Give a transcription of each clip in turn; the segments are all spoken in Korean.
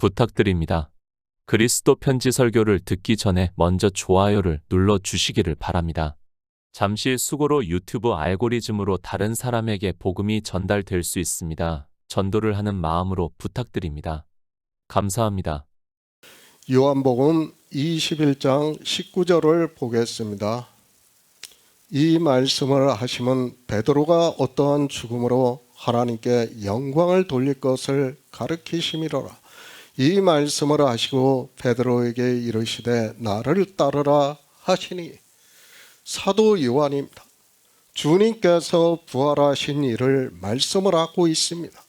부탁드립니다. 그리스도 편지 설교를 듣기 전에 먼저 좋아요를 눌러 주시기를 바랍니다. 잠시 수고로 유튜브 알고리즘으로 다른 사람에게 복음이 전달될 수 있습니다. 전도를 하는 마음으로 부탁드립니다. 감사합니다. 요한복음 21장 19절을 보겠습니다. 이 말씀을 하시면 베드로가 어떠한 죽음으로 하나님께 영광을 돌릴 것을 가르치심이로라. 이 말씀을 하시고 베드로에게 이르시되 나를 따르라 하시니, 사도 요한입니다. 주님께서 부활하신 일을 말씀을 하고 있습니다.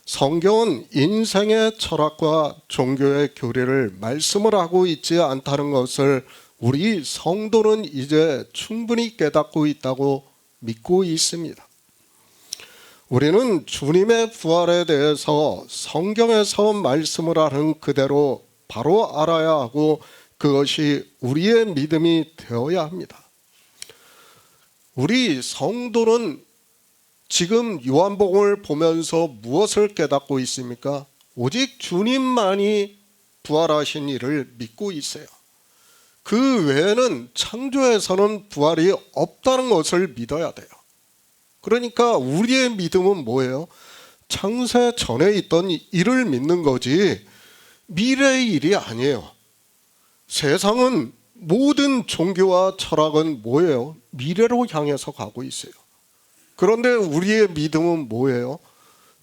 성경은 인생의 철학과 종교의 교리를 말씀을 하고 있지 않다는 것을 우리 성도는 이제 충분히 깨닫고 있다고 믿고 있습니다. 우리는 주님의 부활에 대해서 성경에서 말씀을 하는 그대로 바로 알아야 하고 그것이 우리의 믿음이 되어야 합니다. 우리 성도는 지금 요한복음을 보면서 무엇을 깨닫고 있습니까? 오직 주님만이 부활하신 일을 믿고 있어요. 그 외에는 창조에서는 부활이 없다는 것을 믿어야 돼요. 그러니까 우리의 믿음은 뭐예요? 창세 전에 있던 일을 믿는 거지 미래의 일이 아니에요. 세상은 모든 종교와 철학은 뭐예요? 미래로 향해서 가고 있어요. 그런데 우리의 믿음은 뭐예요?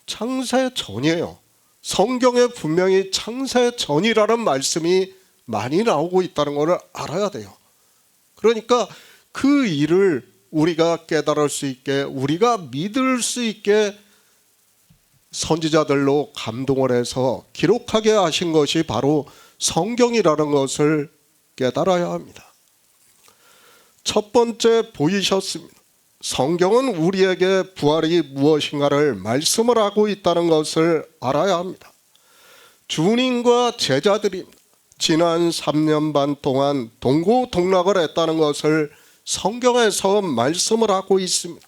창세 전이에요. 성경에 분명히 창세 전이라는 말씀이 많이 나오고 있다는 것을 알아야 돼요. 그러니까 그 일을 우리가 깨달을 수 있게, 우리가 믿을 수 있게 선지자들로 감동을 해서 기록하게 하신 것이 바로 성경이라는 것을 깨달아야 합니다. 첫 번째 보이셨습니다. 성경은 우리에게 부활이 무엇인가를 말씀을 하고 있다는 것을 알아야 합니다. 주님과 제자들이 지난 3년 반 동안 동고동락을 했다는 것을 성경에서 말씀을 하고 있습니다.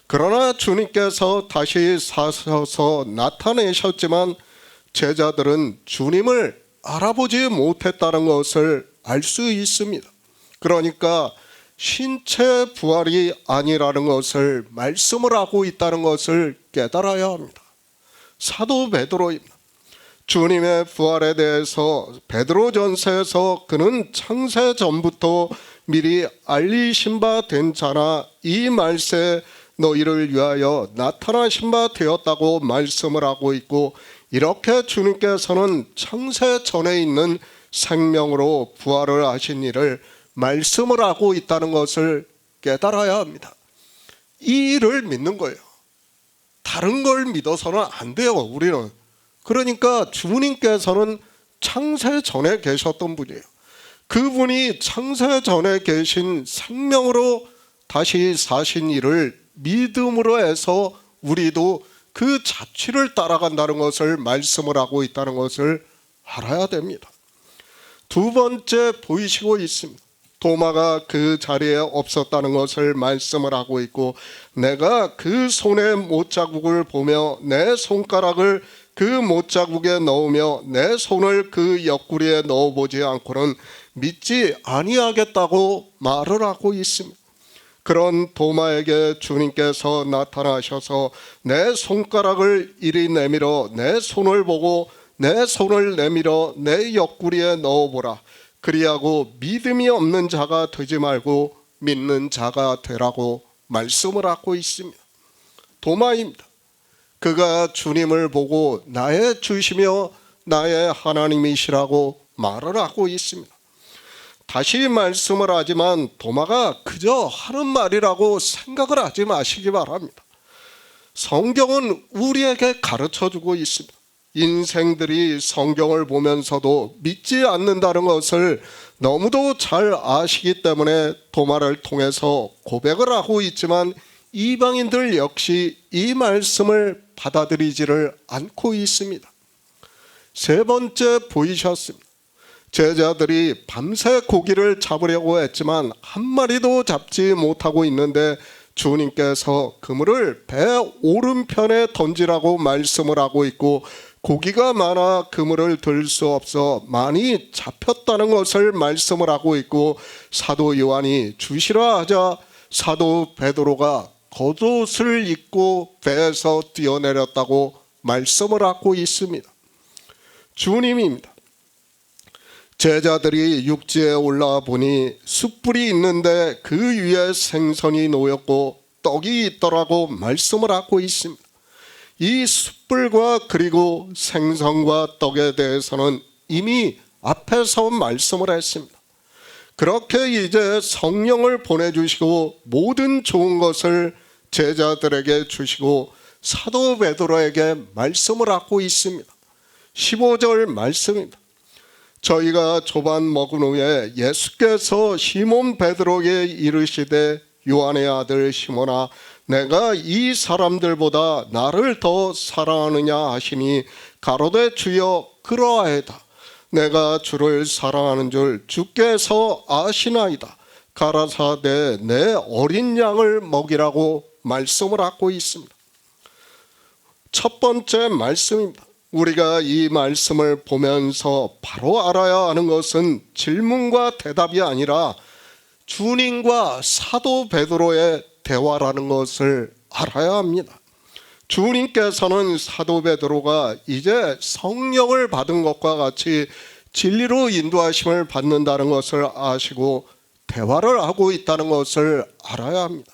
그러나 주님께서 다시 사셔서 나타내셨지만 제자들은 주님을 알아보지 못했다는 것을 알 수 있습니다. 그러니까 신체 부활이 아니라는 것을 말씀을 하고 있다는 것을 깨달아야 합니다. 사도 베드로입니다. 주님의 부활에 대해서 베드로전서에서 그는 창세 전부터 미리 알리신 바 된 자나 이 말세 너희를 위하여 나타나신 바 되었다고 말씀을 하고 있고, 이렇게 주님께서는 창세 전에 있는 생명으로 부활을 하신 일을 말씀을 하고 있다는 것을 깨달아야 합니다. 이 일을 믿는 거예요. 다른 걸 믿어서는 안 돼요, 우리는. 그러니까 주님께서는 창세 전에 계셨던 분이에요. 그분이 창세 전에 계신 생명으로 다시 사신 일을 믿음으로 해서 우리도 그 자취를 따라간다는 것을 말씀을 하고 있다는 것을 알아야 됩니다. 두 번째 보이시고 있습니다. 도마가 그 자리에 없었다는 것을 말씀을 하고 있고, 내가 그 손의 못자국을 보며 내 손가락을 그 못자국에 넣으며 내 손을 그 옆구리에 넣어보지 않고는 믿지 아니하겠다고 말을 하고 있습니다. 그런 도마에게 주님께서 나타나셔서 내 손가락을 이리 내밀어 내 손을 보고 내 손을 내밀어 내 옆구리에 넣어보라. 그리하고 믿음이 없는 자가 되지 말고 믿는 자가 되라고 말씀을 하고 있습니다. 도마입니다. 그가 주님을 보고 나의 주시며 나의 하나님이시라고 말을 하고 있습니다. 다시 말씀을 하지만 도마가 그저 하는 말이라고 생각을 하지 마시기 바랍니다. 성경은 우리에게 가르쳐주고 있습니다. 인생들이 성경을 보면서도 믿지 않는다는 것을 너무도 잘 아시기 때문에 도마를 통해서 고백을 하고 있지만 이방인들 역시 이 말씀을 받아들이지를 않고 있습니다. 세 번째 보이셨습니다. 제자들이 밤새 고기를 잡으려고 했지만 한 마리도 잡지 못하고 있는데 주님께서 그물을 배 오른편에 던지라고 말씀을 하고 있고, 고기가 많아 그물을 들 수 없어 많이 잡혔다는 것을 말씀을 하고 있고, 사도 요한이 주시라 하자 사도 베드로가 겉옷을 입고 배에서 뛰어내렸다고 말씀을 하고 있습니다. 주님입니다. 제자들이 육지에 올라와 보니 숯불이 있는데 그 위에 생선이 놓였고 떡이 있더라고 말씀을 하고 있습니다. 이 숯불과 그리고 생선과 떡에 대해서는 이미 앞에서 말씀을 했습니다. 그렇게 이제 성령을 보내주시고 모든 좋은 것을 제자들에게 주시고 사도 베드로에게 말씀을 하고 있습니다. 15절 말씀입니다. 저희가 조반 먹은 후에 예수께서 시몬 베드로에게 이르시되 요한의 아들 시몬아 내가 이 사람들보다 나를 더 사랑하느냐 하시니 가로되 주여 그러하이다. 내가 주를 사랑하는 줄 주께서 아시나이다. 가라사대 내 어린 양을 먹이라고 말씀을 하고 있습니다. 첫 번째 말씀입니다. 우리가 이 말씀을 보면서 바로 알아야 하는 것은 질문과 대답이 아니라 주님과 사도 베드로의 대화라는 것을 알아야 합니다. 주님께서는 사도 베드로가 이제 성령을 받은 것과 같이 진리로 인도하심을 받는다는 것을 아시고 대화를 하고 있다는 것을 알아야 합니다.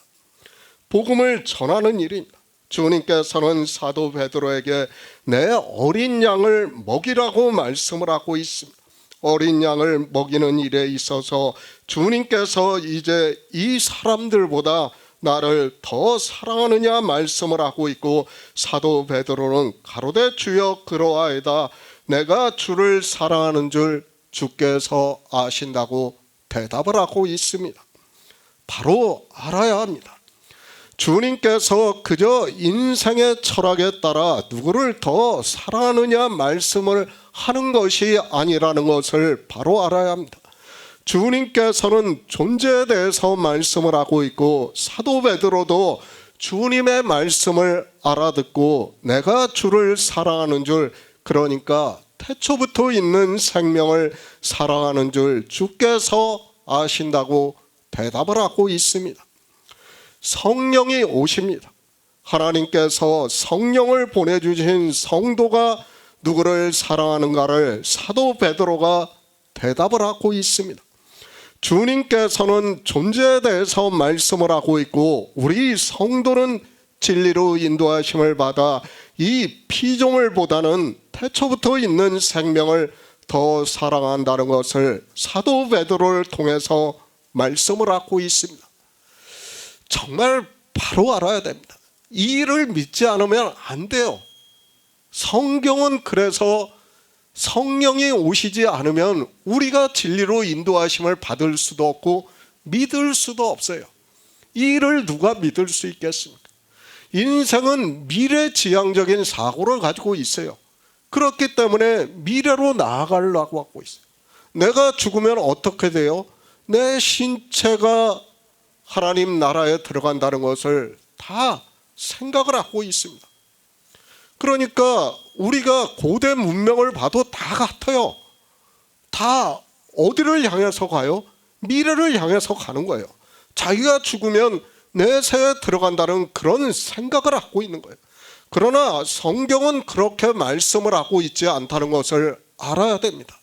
복음을 전하는 일입니다. 주님께서는 사도 베드로에게 내 어린 양을 먹이라고 말씀을 하고 있습니다. 어린 양을 먹이는 일에 있어서 주님께서 이제 이 사람들보다 나를 더 사랑하느냐 말씀을 하고 있고, 사도 베드로는 가로되 주여 그러하이다. 내가 주를 사랑하는 줄 주께서 아신다고 대답을 하고 있습니다. 바로 알아야 합니다. 주님께서 그저 인생의 철학에 따라 누구를 더 사랑하느냐 말씀을 하는 것이 아니라는 것을 바로 알아야 합니다. 주님께서는 존재에 대해서 말씀을 하고 있고, 사도 베드로도 주님의 말씀을 알아듣고 내가 주를 사랑하는 줄, 그러니까 태초부터 있는 생명을 사랑하는 줄 주께서 아신다고 대답을 하고 있습니다. 성령이 오십니다. 하나님께서 성령을 보내주신 성도가 누구를 사랑하는가를 사도 베드로가 대답을 하고 있습니다. 주님께서는 존재에 대해서 말씀을 하고 있고, 우리 성도는 진리로 인도하심을 받아 이 피조물보다는 태초부터 있는 생명을 더 사랑한다는 것을 사도 베드로를 통해서 말씀을 하고 있습니다. 정말 바로 알아야 됩니다. 이 일을 믿지 않으면 안 돼요. 성경은 그래서 성령이 오시지 않으면 우리가 진리로 인도하심을 받을 수도 없고 믿을 수도 없어요. 이 일을 누가 믿을 수 있겠습니까? 인생은 미래지향적인 사고를 가지고 있어요. 그렇기 때문에 미래로 나아가려고 하고 있어요. 내가 죽으면 어떻게 돼요? 내 신체가 하나님 나라에 들어간다는 것을 다 생각을 하고 있습니다. 그러니까 우리가 고대 문명을 봐도 다 같아요. 다 어디를 향해서 가요? 미래를 향해서 가는 거예요. 자기가 죽으면 내세에 들어간다는 그런 생각을 하고 있는 거예요. 그러나 성경은 그렇게 말씀을 하고 있지 않다는 것을 알아야 됩니다.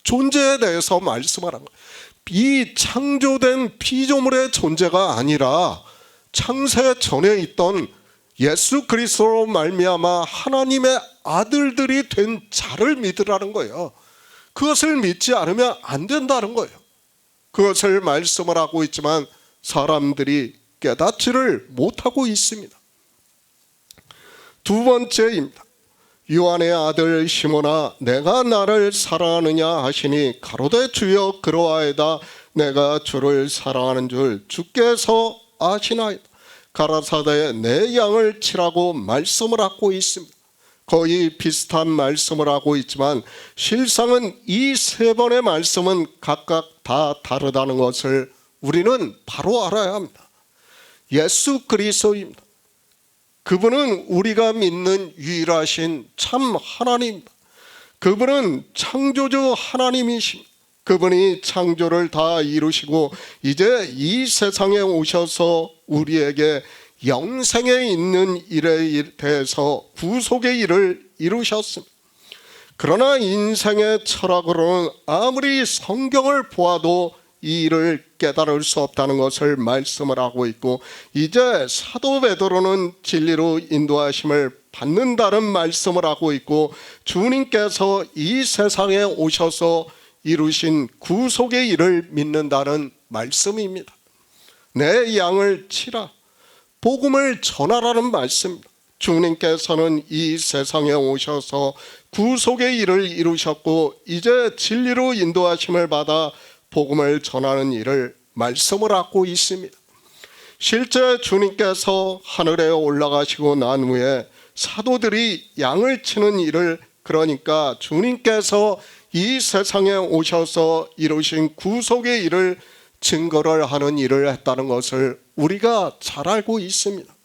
존재에 대해서 말씀하는 거예요. 이 창조된 피조물의 존재가 아니라 창세 전에 있던 예수 그리스도로 말미암아 하나님의 아들들이 된 자를 믿으라는 거예요. 그것을 믿지 않으면 안 된다는 거예요. 그것을 말씀을 하고 있지만 사람들이 깨닫지를 못하고 있습니다. 두 번째입니다. 요한의 아들 시몬아 내가 나를 사랑하느냐 하시니 가로되 주여 그러하이다. 내가 주를 사랑하는 줄 주께서 아시나이다. 가라사대 내 양을 치라고 말씀을 하고 있습니다. 거의 비슷한 말씀을 하고 있지만 실상은 이 세 번의 말씀은 각각 다 다르다는 것을 우리는 바로 알아야 합니다. 예수 그리스도입니다. 그분은 우리가 믿는 유일하신 참 하나님입니다. 그분은 창조주 하나님이십니다. 그분이 창조를 다 이루시고 이제 이 세상에 오셔서 우리에게 영생에 있는 일에 대해서 구속의 일을 이루셨습니다. 그러나 인생의 철학으로는 아무리 성경을 보아도 이 일을 깨달을 수 없다는 것을 말씀을 하고 있고, 이제 사도 베드로는 진리로 인도하심을 받는다는 말씀을 하고 있고, 주님께서 이 세상에 오셔서 이루신 구속의 일을 믿는다는 말씀입니다. 내 양을 치라, 복음을 전하라는 말씀입니다. 주님께서는 이 세상에 오셔서 구속의 일을 이루셨고 이제 진리로 인도하심을 받아 복음을 전하는 일을 말씀을 하고 있습니다. 실제 주님께서 하늘에 올라가시고 난 후에 사도들이 양을 치는 일을, 그러니까 주님께서 이 세상에 오셔서 이루신 구속의 일을 증거를 하는 일을 했다는 것을 우리가 잘 알고 있습니다.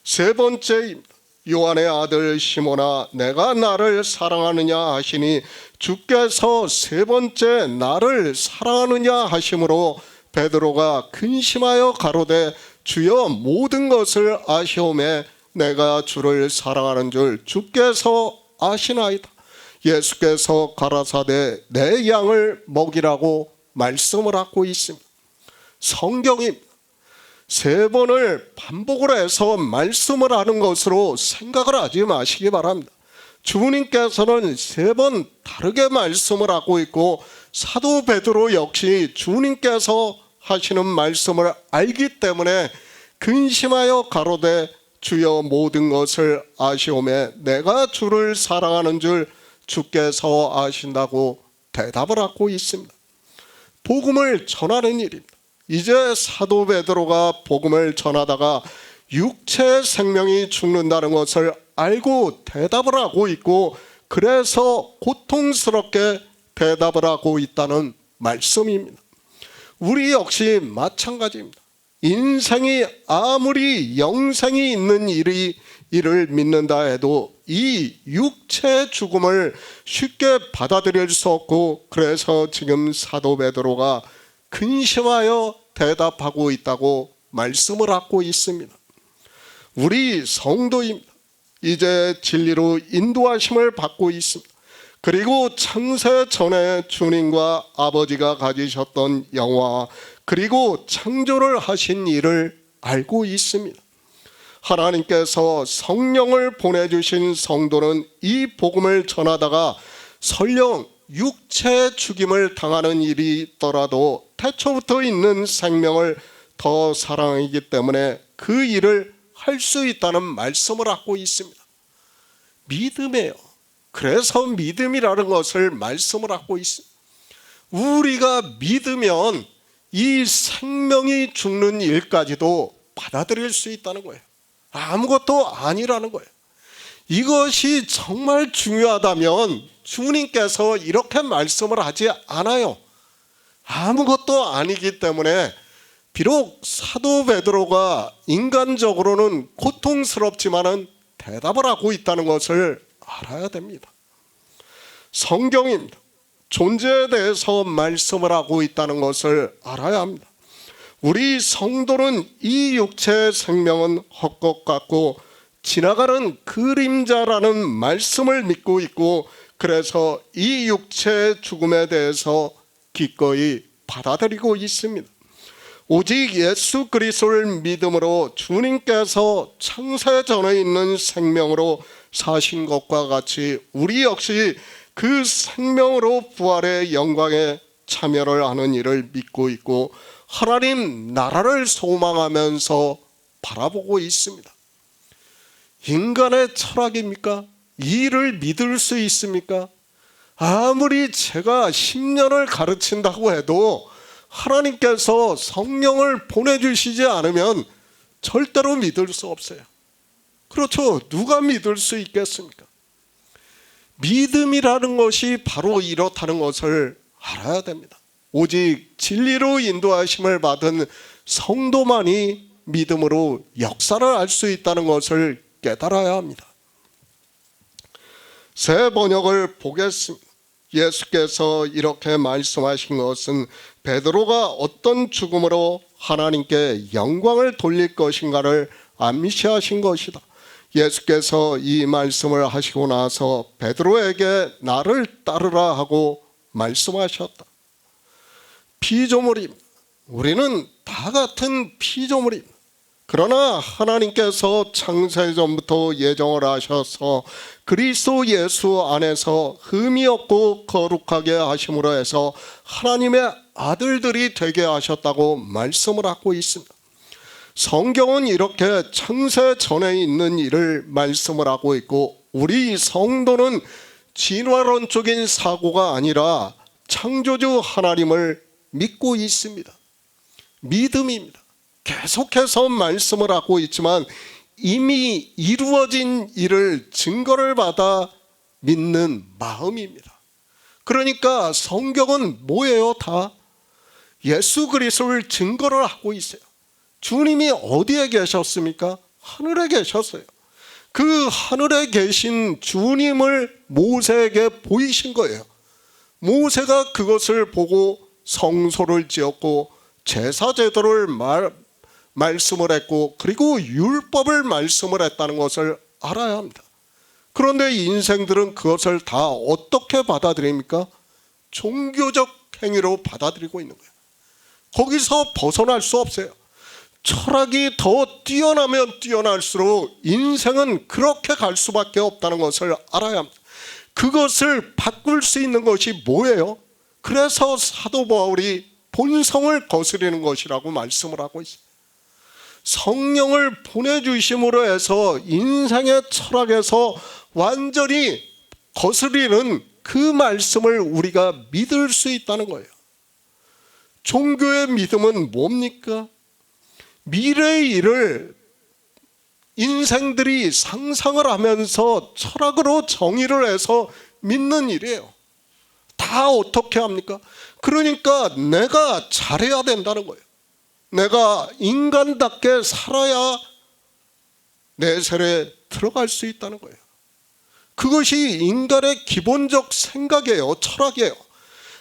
세 번째입니다. 요한의 아들 시몬아, 내가 나를 사랑하느냐 하시니 주께서 세 번째 나를 사랑하느냐 하심으로 베드로가 근심하여 가로되 주여 모든 것을 아시오매 내가 주를 사랑하는 줄 주께서 아시나이다. 예수께서 가라사대 내 양을 먹이라고 말씀을 하고 있습니다. 성경입니다. 세 번을 반복을 해서 말씀을 하는 것으로 생각을 하지 마시기 바랍니다. 주님께서는 세 번 다르게 말씀을 하고 있고 사도 베드로 역시 주님께서 하시는 말씀을 알기 때문에 근심하여 가로되 주여 모든 것을 아시오매 내가 주를 사랑하는 줄 주께서 아신다고 대답을 하고 있습니다. 복음을 전하는 일입니다. 이제 사도 베드로가 복음을 전하다가 육체의 생명이 죽는다는 것을 알고 대답을 하고 있고, 그래서 고통스럽게 대답을 하고 있다는 말씀입니다. 우리 역시 마찬가지입니다. 인생이 아무리 영생이 있는 일을 믿는다 해도 이 육체의 죽음을 쉽게 받아들일 수 없고, 그래서 지금 사도 베드로가 근심하여 대답하고 있다고 말씀을 하고 있습니다. 우리 성도입니다. 이제 진리로 인도하심을 받고 있습니다. 그리고 창세 전에 주님과 아버지가 가지셨던 영화, 그리고 창조를 하신 일을 알고 있습니다. 하나님께서 성령을 보내주신 성도는 이 복음을 전하다가 설령 육체의 죽임을 당하는 일이 있더라도 태초부터 있는 생명을 더 사랑하기 때문에 그 일을 할 수 있다는 말씀을 하고 있습니다. 믿음이에요. 그래서 믿음이라는 것을 말씀을 하고 있습니다. 우리가 믿으면 이 생명이 죽는 일까지도 받아들일 수 있다는 거예요. 아무것도 아니라는 거예요. 이것이 정말 중요하다면 주님께서 이렇게 말씀을 하지 않아요. 아무것도 아니기 때문에 비록 사도 베드로가 인간적으로는 고통스럽지만은 대답을 하고 있다는 것을 알아야 됩니다. 성경입니다. 존재에 대해서 말씀을 하고 있다는 것을 알아야 합니다. 우리 성도는 이 육체의 생명은 헛것 같고 지나가는 그림자라는 말씀을 믿고 있고, 그래서 이 육체의 죽음에 대해서 기꺼이 받아들이고 있습니다. 오직 예수 그리스도를 믿음으로 주님께서 창세 전에 있는 생명으로 사신 것과 같이 우리 역시 그 생명으로 부활의 영광에 참여를 하는 일을 믿고 있고 하나님 나라를 소망하면서 바라보고 있습니다. 인간의 철학입니까? 이 일을 믿을 수 있습니까? 아무리 제가 10년을 가르친다고 해도 하나님께서 성령을 보내주시지 않으면 절대로 믿을 수 없어요. 그렇죠. 누가 믿을 수 있겠습니까? 믿음이라는 것이 바로 이렇다는 것을 알아야 됩니다. 오직 진리로 인도하심을 받은 성도만이 믿음으로 역사를 알 수 있다는 것을 깨달아야 합니다. 새 번역을 보겠습니다. 예수께서 이렇게 말씀하신 것은 베드로가 어떤 죽음으로 하나님께 영광을 돌릴 것인가를 암시하신 것이다. 예수께서 이 말씀을 하시고 나서 베드로에게 나를 따르라 하고 말씀하셨다. 피조물입니다. 우리는 다 같은 피조물입니다. 그러나 하나님께서 창세전부터 예정을 하셔서 그리스도 예수 안에서 흠이 없고 거룩하게 하심으로 해서 하나님의 아들들이 되게 하셨다고 말씀을 하고 있습니다. 성경은 이렇게 창세 전에 있는 일을 말씀을 하고 있고, 우리 성도는 진화론적인 사고가 아니라 창조주 하나님을 믿고 있습니다. 믿음입니다. 계속해서 말씀을 하고 있지만 이미 이루어진 일을 증거를 받아 믿는 마음입니다. 그러니까 성경은 뭐예요? 다 예수 그리스도를 증거를 하고 있어요. 주님이 어디에 계셨습니까? 하늘에 계셨어요. 그 하늘에 계신 주님을 모세에게 보이신 거예요. 모세가 그것을 보고 성소를 지었고 제사 제도를 말씀을 했고, 그리고 율법을 말씀을 했다는 것을 알아야 합니다. 그런데 인생들은 그것을 다 어떻게 받아들입니까? 종교적 행위로 받아들이고 있는 거예요. 거기서 벗어날 수 없어요. 철학이 더 뛰어나면 뛰어날수록 인생은 그렇게 갈 수밖에 없다는 것을 알아야 합니다. 그것을 바꿀 수 있는 것이 뭐예요? 그래서 사도 바울이 본성을 거스리는 것이라고 말씀을 하고 있어요. 성령을 보내주심으로 해서 인생의 철학에서 완전히 거스리는 그 말씀을 우리가 믿을 수 있다는 거예요. 종교의 믿음은 뭡니까? 미래의 일을 인생들이 상상을 하면서 철학으로 정의를 해서 믿는 일이에요. 다 어떻게 합니까? 그러니까 내가 잘해야 된다는 거예요. 내가 인간답게 살아야 내 세례에 들어갈 수 있다는 거예요. 그것이 인간의 기본적 생각이에요. 철학이에요.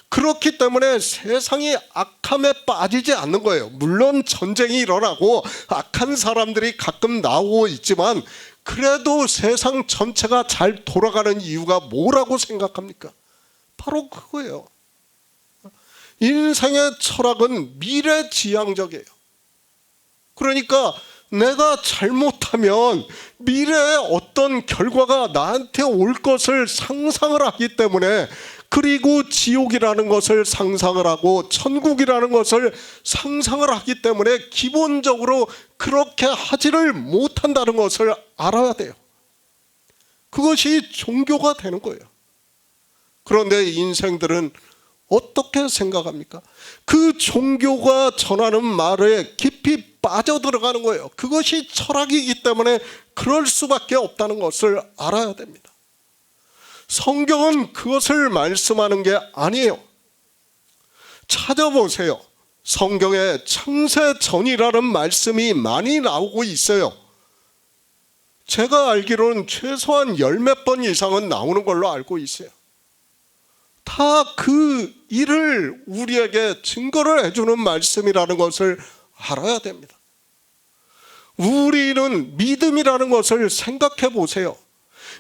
그렇기 때문에 세상이 악함에 빠지지 않는 거예요. 물론 전쟁이 일어나고 악한 사람들이 가끔 나오고 있지만, 그래도 세상 전체가 잘 돌아가는 이유가 뭐라고 생각합니까? 바로 그거예요. 인생의 철학은 미래지향적이에요. 그러니까 내가 잘못하면 미래에 어떤 결과가 나한테 올 것을 상상을 하기 때문에, 그리고 지옥이라는 것을 상상을 하고 천국이라는 것을 상상을 하기 때문에 기본적으로 그렇게 하지를 못한다는 것을 알아야 돼요. 그것이 종교가 되는 거예요. 그런데 인생들은 어떻게 생각합니까? 그 종교가 전하는 말에 깊이 빠져들어가는 거예요. 그것이 철학이기 때문에 그럴 수밖에 없다는 것을 알아야 됩니다. 성경은 그것을 말씀하는 게 아니에요. 찾아보세요. 성경에 창세전이라는 말씀이 많이 나오고 있어요. 제가 알기로는 최소한 10몇 번 이상은 나오는 걸로 알고 있어요. 다 그 일을 우리에게 증거를 해주는 말씀이라는 것을 알아야 됩니다. 우리는 믿음이라는 것을 생각해 보세요.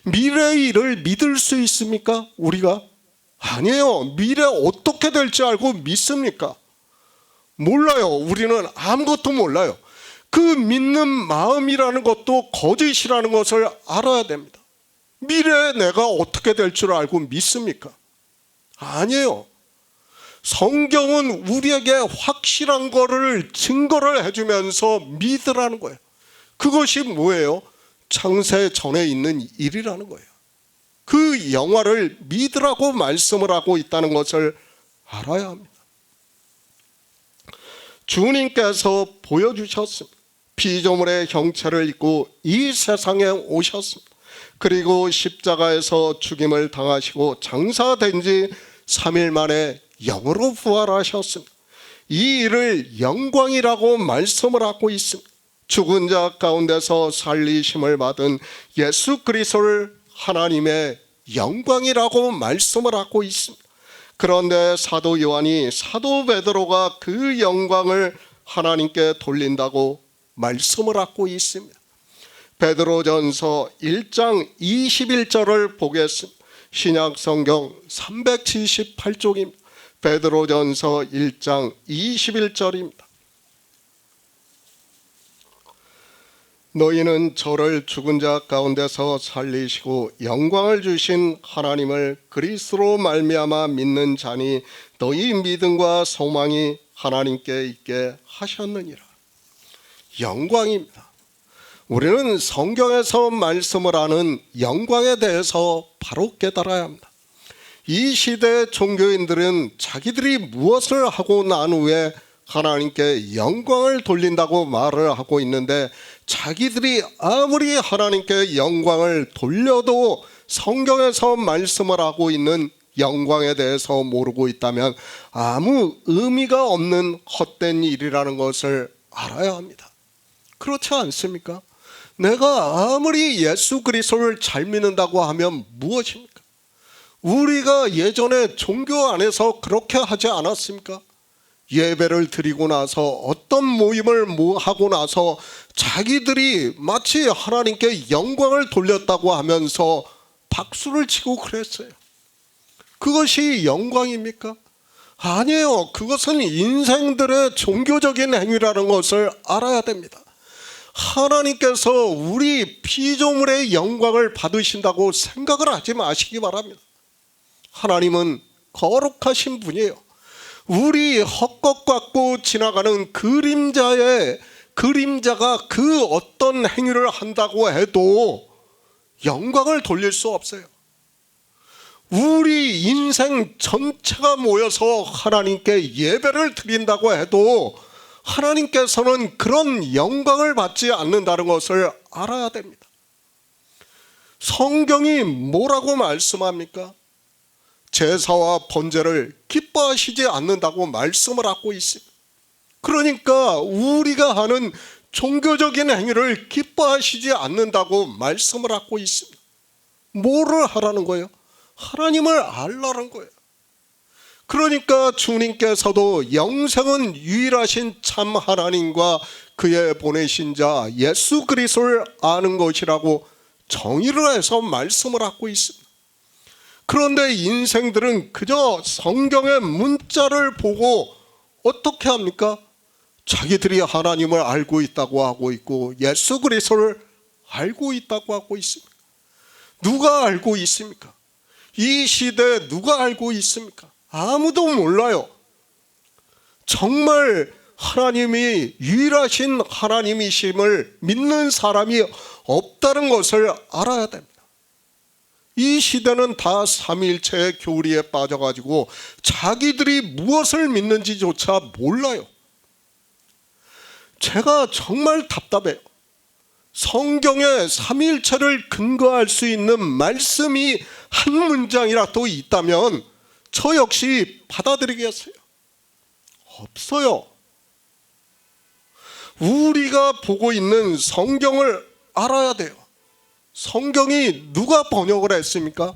미래의 일을 믿을 수 있습니까? 우리가? 아니에요. 미래 어떻게 될지 알고 믿습니까? 몰라요. 우리는 아무것도 몰라요. 그 믿는 마음이라는 것도 거짓이라는 것을 알아야 됩니다. 미래에 내가 어떻게 될 줄 알고 믿습니까? 아니에요. 성경은 우리에게 확실한 거를 증거를 해주면서 믿으라는 거예요. 그것이 뭐예요? 창세 전에 있는 일이라는 거예요. 그 영화를 믿으라고 말씀을 하고 있다는 것을 알아야 합니다. 주님께서 보여주셨습니다. 피조물의 형체를 입고 이 세상에 오셨습니다. 그리고 십자가에서 죽임을 당하시고 장사된 지 3일 만에 영으로 부활하셨습니다. 이 일을 영광이라고 말씀을 하고 있습니다. 죽은 자 가운데서 살리심을 받은 예수 그리스도를 하나님의 영광이라고 말씀을 하고 있습니다. 그런데 사도 요한이 사도 베드로가 그 영광을 하나님께 돌린다고 말씀을 하고 있습니다. 베드로전서 1장 21절을 보겠습니다. 신약성경 378쪽입니다. 베드로전서 1장 21절입니다. 너희는 저를 죽은 자 가운데서 살리시고 영광을 주신 하나님을 그리스도로 말미암아 믿는 자니 너희 믿음과 소망이 하나님께 있게 하셨느니라. 영광입니다. 우리는 성경에서 말씀을 하는 영광에 대해서 바로 깨달아야 합니다. 이 시대의 종교인들은 자기들이 무엇을 하고 난 후에 하나님께 영광을 돌린다고 말을 하고 있는데, 자기들이 아무리 하나님께 영광을 돌려도 성경에서 말씀을 하고 있는 영광에 대해서 모르고 있다면 아무 의미가 없는 헛된 일이라는 것을 알아야 합니다. 그렇지 않습니까? 내가 아무리 예수 그리스도를 잘 믿는다고 하면 무엇입니까? 우리가 예전에 종교 안에서 그렇게 하지 않았습니까? 예배를 드리고 나서 어떤 모임을 하고 나서 자기들이 마치 하나님께 영광을 돌렸다고 하면서 박수를 치고 그랬어요. 그것이 영광입니까? 아니에요. 그것은 인생들의 종교적인 행위라는 것을 알아야 됩니다. 하나님께서 우리 피조물의 영광을 받으신다고 생각을 하지 마시기 바랍니다. 하나님은 거룩하신 분이에요. 우리 헛것 같고 지나가는 그림자가 그 어떤 행위를 한다고 해도 영광을 돌릴 수 없어요. 우리 인생 전체가 모여서 하나님께 예배를 드린다고 해도 하나님께서는 그런 영광을 받지 않는다는 것을 알아야 됩니다. 성경이 뭐라고 말씀합니까? 제사와 번제를 기뻐하시지 않는다고 말씀을 하고 있습니다. 그러니까 우리가 하는 종교적인 행위를 기뻐하시지 않는다고 말씀을 하고 있습니다. 뭐를 하라는 거예요? 하나님을 알라는 거예요. 그러니까 주님께서도 영생은 유일하신 참 하나님과 그의 보내신 자 예수 그리스도를 아는 것이라고 정의를 해서 말씀을 하고 있습니다. 그런데 인생들은 그저 성경의 문자를 보고 어떻게 합니까? 자기들이 하나님을 알고 있다고 하고 있고 예수 그리스도를 알고 있다고 하고 있습니다. 누가 알고 있습니까? 이 시대에 누가 알고 있습니까? 아무도 몰라요. 정말 하나님이 유일하신 하나님이심을 믿는 사람이 없다는 것을 알아야 됩니다. 이 시대는 다 삼위일체의 교리에 빠져가지고 자기들이 무엇을 믿는지조차 몰라요. 제가 정말 답답해요. 성경에 삼위일체를 근거할 수 있는 말씀이 한 문장이라도 있다면 저 역시 받아들이겠어요? 없어요. 우리가 보고 있는 성경을 알아야 돼요. 성경이 누가 번역을 했습니까?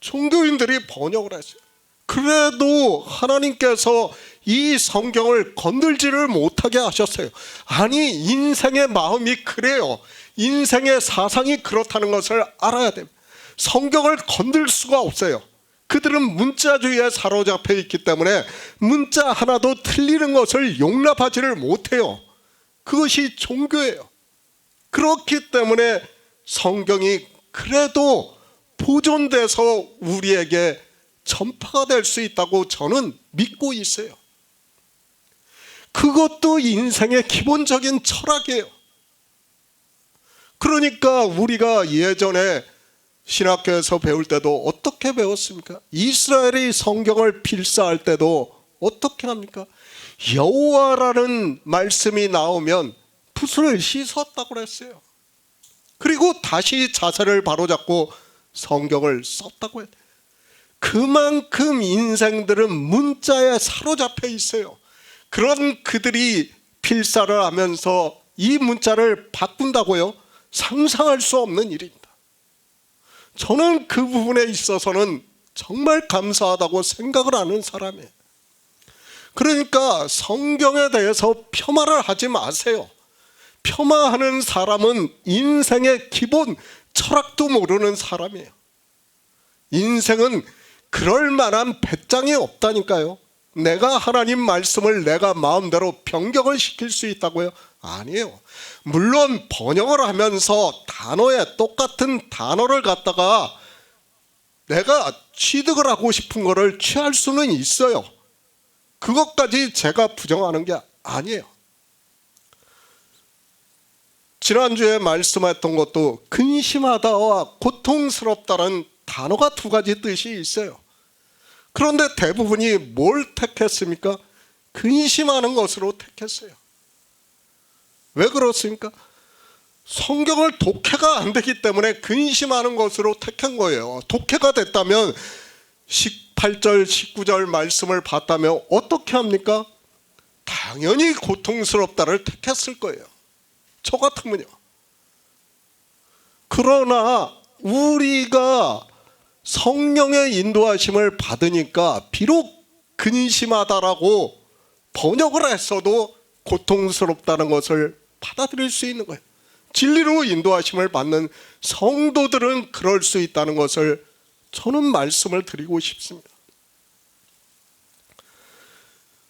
종교인들이 번역을 했어요. 그래도 하나님께서 이 성경을 건들지를 못하게 하셨어요. 아니, 인생의 마음이 그래요. 인생의 사상이 그렇다는 것을 알아야 됩니다. 성경을 건들 수가 없어요. 그들은 문자주의에 사로잡혀 있기 때문에 문자 하나도 틀리는 것을 용납하지를 못해요. 그것이 종교예요. 그렇기 때문에 성경이 그래도 보존돼서 우리에게 전파가 될 수 있다고 저는 믿고 있어요. 그것도 인생의 기본적인 철학이에요. 그러니까 우리가 예전에 신학교에서 배울 때도 어떻게 배웠습니까? 이스라엘이 성경을 필사할 때도 어떻게 합니까? 여호와라는 말씀이 나오면 붓을 씻었다고 그랬어요. 그리고 다시 자세를 바로잡고 성경을 썼다고 해요. 그만큼 인생들은 문자에 사로잡혀 있어요. 그런 그들이 필사를 하면서 이 문자를 바꾼다고요? 상상할 수 없는 일입니다. 저는 그 부분에 있어서는 정말 감사하다고 생각을 하는 사람이에요. 그러니까 성경에 대해서 폄하를 하지 마세요. 폄하하는 사람은 인생의 기본 철학도 모르는 사람이에요. 인생은 그럴 만한 배짱이 없다니까요. 내가 하나님 말씀을 내가 마음대로 변경을 시킬 수 있다고요? 아니에요. 물론 번역을 하면서 단어에 똑같은 단어를 갖다가 내가 취득을 하고 싶은 거를 취할 수는 있어요. 그것까지 제가 부정하는 게 아니에요. 지난주에 말씀했던 것도 근심하다와 고통스럽다는 단어가 두 가지 뜻이 있어요. 그런데 대부분이 뭘 택했습니까? 근심하는 것으로 택했어요. 왜 그렇습니까? 성경을 독해가 안 되기 때문에 근심하는 것으로 택한 거예요. 독해가 됐다면 18절, 19절 말씀을 봤다면 어떻게 합니까? 당연히 고통스럽다를 택했을 거예요. 저 같으면요. 그러나 우리가 성령의 인도하심을 받으니까 비록 근심하다라고 번역을 했어도 고통스럽다는 것을 받아들일 수 있는 거예요. 진리로 인도하심을 받는 성도들은 그럴 수 있다는 것을 저는 말씀을 드리고 싶습니다.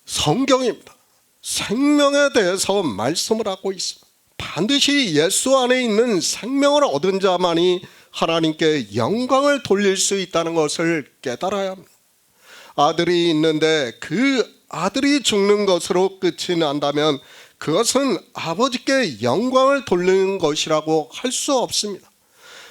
성경입니다. 생명에 대해서 말씀을 하고 있습니다. 반드시 예수 안에 있는 생명을 얻은 자만이 하나님께 영광을 돌릴 수 있다는 것을 깨달아야 합니다. 아들이 있는데 그 아들이 죽는 것으로 끝이 난다면 그것은 아버지께 영광을 돌리는 것이라고 할 수 없습니다.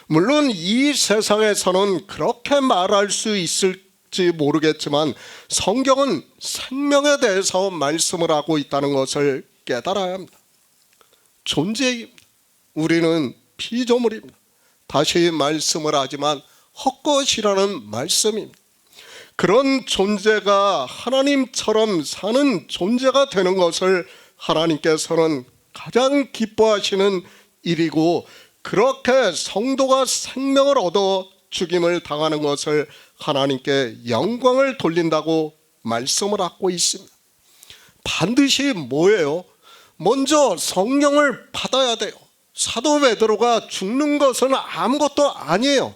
물론 이 세상에서는 그렇게 말할 수 있을지 모르겠지만 성경은 생명에 대해서 말씀을 하고 있다는 것을 깨달아야 합니다. 존재입니다. 우리는 피조물입니다. 다시 말씀을 하지만 헛것이라는 말씀입니다. 그런 존재가 하나님처럼 사는 존재가 되는 것을 하나님께서는 가장 기뻐하시는 일이고, 그렇게 성도가 생명을 얻어 죽임을 당하는 것을 하나님께 영광을 돌린다고 말씀을 하고 있습니다. 반드시 뭐예요? 먼저 성령을 받아야 돼요. 사도 베드로가 죽는 것은 아무것도 아니에요.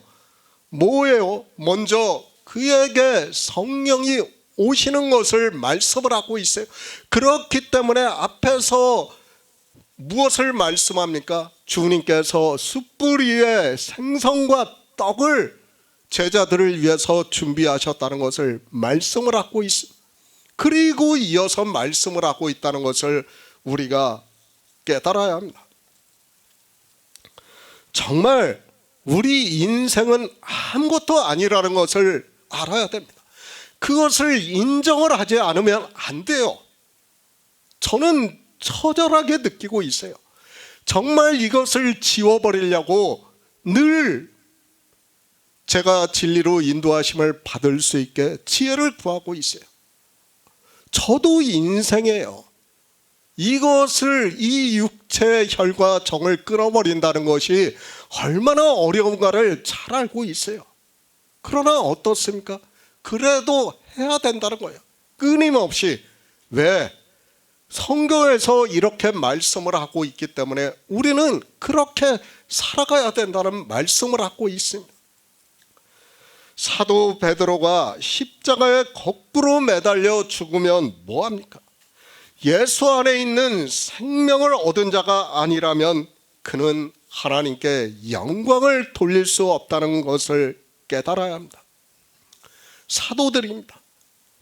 뭐예요? 먼저 그에게 성령이 오시는 것을 말씀을 하고 있어요. 그렇기 때문에 앞에서 무엇을 말씀합니까? 주님께서 숯불 위에 생선과 떡을 제자들을 위해서 준비하셨다는 것을 말씀을 하고 있습니다. 그리고 이어서 말씀을 하고 있다는 것을 우리가 깨달아야 합니다. 정말 우리 인생은 아무것도 아니라는 것을 알아야 됩니다. 그것을 인정을 하지 않으면 안 돼요. 저는 처절하게 느끼고 있어요. 정말 이것을 지워버리려고 늘 제가 진리로 인도하심을 받을 수 있게 지혜를 구하고 있어요. 저도 인생이에요. 이것을 이 육체의 혈과 정을 끊어버린다는 것이 얼마나 어려운가를 잘 알고 있어요. 그러나 어떻습니까? 그래도 해야 된다는 거예요. 끊임없이. 왜? 성경에서 이렇게 말씀을 하고 있기 때문에 우리는 그렇게 살아가야 된다는 말씀을 하고 있습니다. 사도 베드로가 십자가에 거꾸로 매달려 죽으면 뭐합니까? 예수 안에 있는 생명을 얻은 자가 아니라면 그는 하나님께 영광을 돌릴 수 없다는 것을 깨달아야 합니다. 사도들입니다.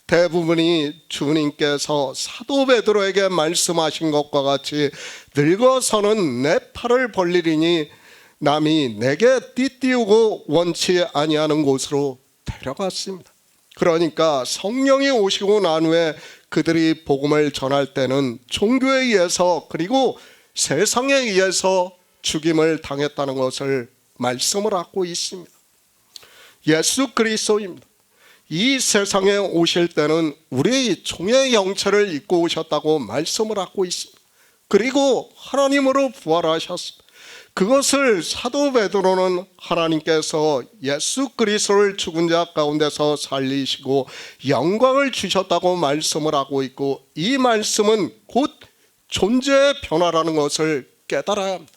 대부분이 주님께서 사도 베드로에게 말씀하신 것과 같이 늙어서는 내 팔을 벌리리니 남이 내게 띠띠우고 원치 아니하는 곳으로 데려갔습니다. 그러니까 성령이 오시고 난 후에 그들이 복음을 전할 때는 종교에 의해서 그리고 세상에 의해서 죽임을 당했다는 것을 말씀을 하고 있습니다. 예수 그리스도입니다. 이 세상에 오실 때는 우리 종의 형체를 입고 오셨다고 말씀을 하고 있습니다. 그리고 하나님으로 부활하셨습니다. 그것을 사도 베드로는 하나님께서 예수 그리스도를 죽은 자 가운데서 살리시고 영광을 주셨다고 말씀을 하고 있고, 이 말씀은 곧 존재의 변화라는 것을 깨달아야 합니다.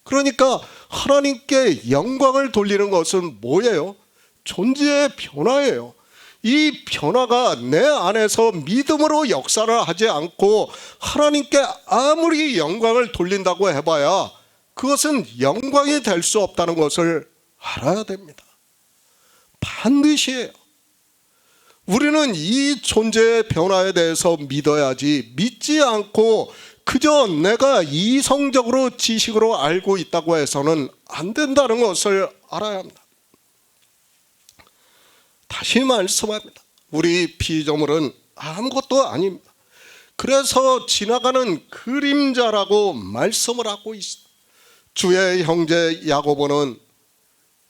그러니까 하나님께 영광을 돌리는 것은 뭐예요? 존재의 변화예요. 이 변화가 내 안에서 믿음으로 역사를 하지 않고 하나님께 아무리 영광을 돌린다고 해봐야 그것은 영광이 될 수 없다는 것을 알아야 됩니다. 반드시 해요. 우리는 이 존재의 변화에 대해서 믿어야지, 믿지 않고 그저 내가 이성적으로 지식으로 알고 있다고 해서는 안 된다는 것을 알아야 합니다. 다시 말씀합니다. 우리 피조물은 아무것도 아닙니다. 그래서 지나가는 그림자라고 말씀을 하고 있습니다. 주의 형제 야고보는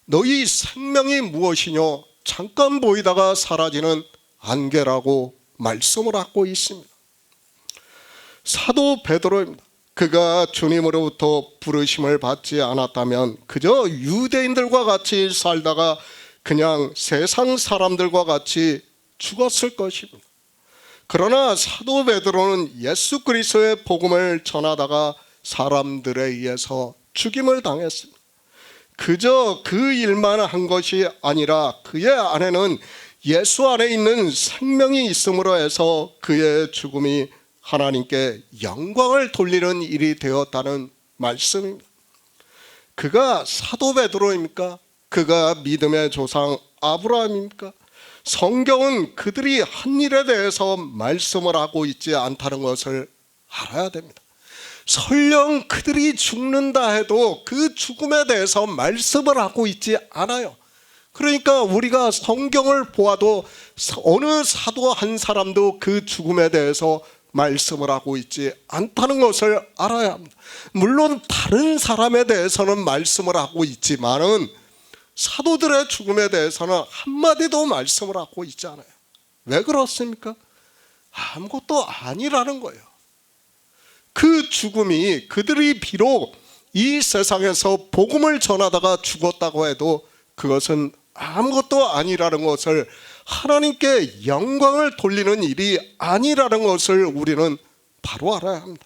너희 생명이 무엇이냐, 잠깐 보이다가 사라지는 안개라고 말씀을 하고 있습니다. 사도 베드로입니다. 그가 주님으로부터 부르심을 받지 않았다면 그저 유대인들과 같이 살다가 그냥 세상 사람들과 같이 죽었을 것입니다. 그러나 사도 베드로는 예수 그리스도의 복음을 전하다가 사람들에 의해서 죽임을 당했습니다. 그저 그 일만 한 것이 아니라 그의 안에는 예수 안에 있는 생명이 있음으로 해서 그의 죽음이 하나님께 영광을 돌리는 일이 되었다는 말씀입니다. 그가 사도 베드로입니까? 그가 믿음의 조상 아브라함입니까? 성경은 그들이 한 일에 대해서 말씀을 하고 있지 않다는 것을 알아야 됩니다. 설령 그들이 죽는다 해도 그 죽음에 대해서 말씀을 하고 있지 않아요. 그러니까 우리가 성경을 보아도 어느 사도 한 사람도 그 죽음에 대해서 말씀을 하고 있지 않다는 것을 알아야 합니다. 물론 다른 사람에 대해서는 말씀을 하고 있지만은 사도들의 죽음에 대해서는 한마디도 말씀을 하고 있지 않아요. 왜 그렇습니까? 아무것도 아니라는 거예요. 그 죽음이 그들이 비록 이 세상에서 복음을 전하다가 죽었다고 해도 그것은 아무것도 아니라는 것을, 하나님께 영광을 돌리는 일이 아니라는 것을 우리는 바로 알아야 합니다.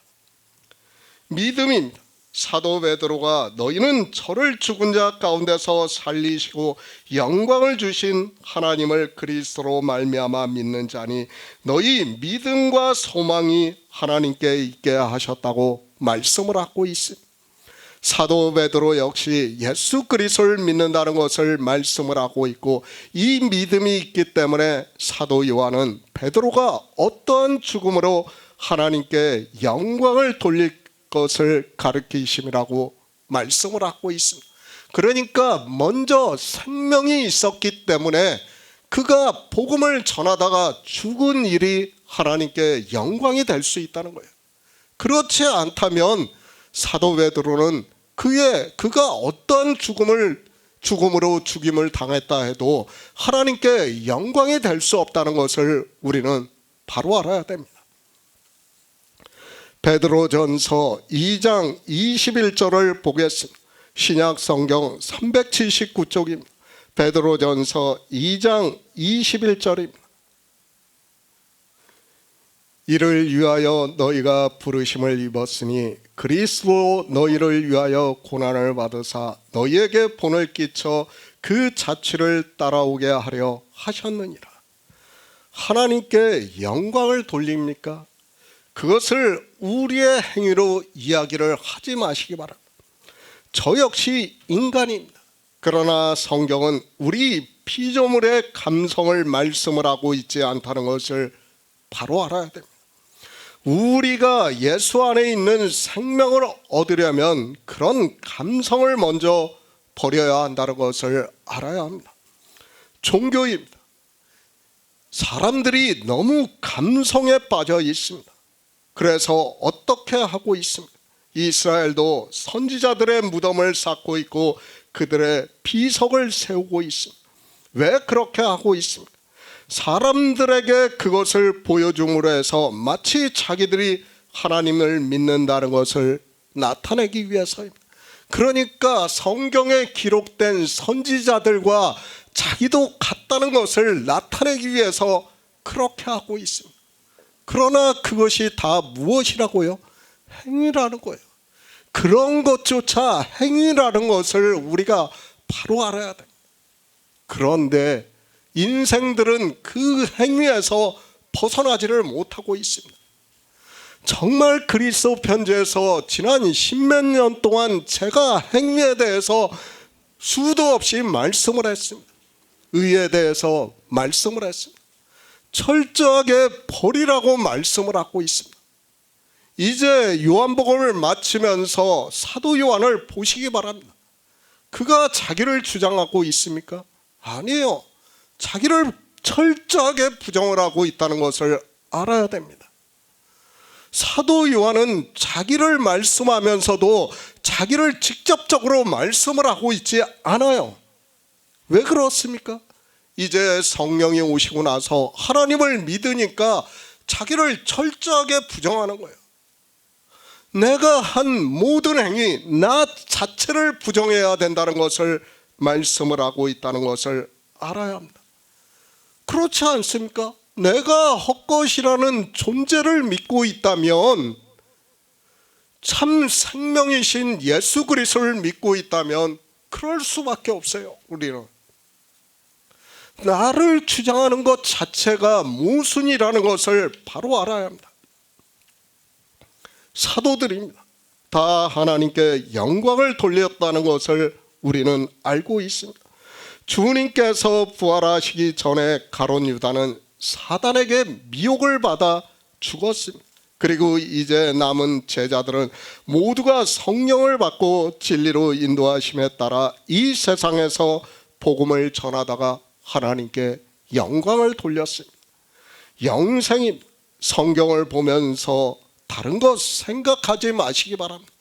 믿음입니다. 사도 베드로가 너희는 저를 죽은 자 가운데서 살리시고 영광을 주신 하나님을 그리스도로 말미암아 믿는 자니 너희 믿음과 소망이 하나님께 있게 하셨다고 말씀을 하고 있습니다. 사도 베드로 역시 예수 그리스도를 믿는다는 것을 말씀을 하고 있고, 이 믿음이 있기 때문에 사도 요한은 베드로가 어떠한 죽음으로 하나님께 영광을 돌릴 것을 가르치심이라고 말씀을 하고 있습니다. 그러니까 먼저 생명이 있었기 때문에 그가 복음을 전하다가 죽은 일이 하나님께 영광이 될 수 있다는 거예요. 그렇지 않다면 사도 베드로는 그가 어떤 죽음으로 죽임을 당했다 해도 하나님께 영광이 될 수 없다는 것을 우리는 바로 알아야 됩니다. 베드로전서 2장 21절을 보겠습니다. 신약 성경 379쪽입니다. 베드로전서 2장 21절입니다. 이를 위하여 너희가 부르심을 입었으니 그리스도 너희를 위하여 고난을 받으사 너희에게 본을 끼쳐 그 자취를 따라오게 하려 하셨느니라. 하나님께 영광을 돌립니까? 그것을 우리의 행위로 이야기를 하지 마시기 바랍니다. 저 역시 인간입니다. 그러나 성경은 우리 피조물의 감성을 말씀을 하고 있지 않다는 것을 바로 알아야 됩니다. 우리가 예수 안에 있는 생명을 얻으려면 그런 감성을 먼저 버려야 한다는 것을 알아야 합니다. 종교입니다. 사람들이 너무 감성에 빠져 있습니다. 그래서 어떻게 하고 있습니까? 이스라엘도 선지자들의 무덤을 쌓고 있고 그들의 비석을 세우고 있습니다. 왜 그렇게 하고 있습니까? 사람들에게 그것을 보여줌으로 해서 마치 자기들이 하나님을 믿는다는 것을 나타내기 위해서입니다. 그러니까 성경에 기록된 선지자들과 자기도 같다는 것을 나타내기 위해서 그렇게 하고 있습니다. 그러나 그것이 다 무엇이라고요? 행위라는 거예요. 그런 것조차 행위라는 것을 우리가 바로 알아야 됩니다. 그런데 인생들은 그 행위에서 벗어나지를 못하고 있습니다. 정말 그리스도 편지에서 지난 십몇 년 동안 제가 행위에 대해서 수도 없이 말씀을 했습니다. 의에 대해서 말씀을 했습니다. 철저하게 버리라고 말씀을 하고 있습니다. 이제 요한복음을 마치면서 사도 요한을 보시기 바랍니다. 그가 자기를 주장하고 있습니까? 아니에요. 자기를 철저하게 부정을 하고 있다는 것을 알아야 됩니다. 사도 요한은 자기를 말씀하면서도 자기를 직접적으로 말씀을 하고 있지 않아요. 왜 그렇습니까? 이제 성령이 오시고 나서 하나님을 믿으니까 자기를 철저하게 부정하는 거예요. 내가 한 모든 행위, 나 자체를 부정해야 된다는 것을 말씀을 하고 있다는 것을 알아야 합니다. 그렇지 않습니까? 내가 헛것이라는 존재를 믿고 있다면, 참 생명이신 예수 그리스도를 믿고 있다면 그럴 수밖에 없어요. 우리는 나를 주장하는 것 자체가 모순이라는 것을 바로 알아야 합니다. 사도들입니다. 다 하나님께 영광을 돌렸다는 것을 우리는 알고 있습니다. 주님께서 부활하시기 전에 가룟 유다는 사단에게 미혹을 받아 죽었습니다. 그리고 이제 남은 제자들은 모두가 성령을 받고 진리로 인도하심에 따라 이 세상에서 복음을 전하다가 하나님께 영광을 돌렸습니다. 영생입니다. 성경을 보면서 다른 것 생각하지 마시기 바랍니다.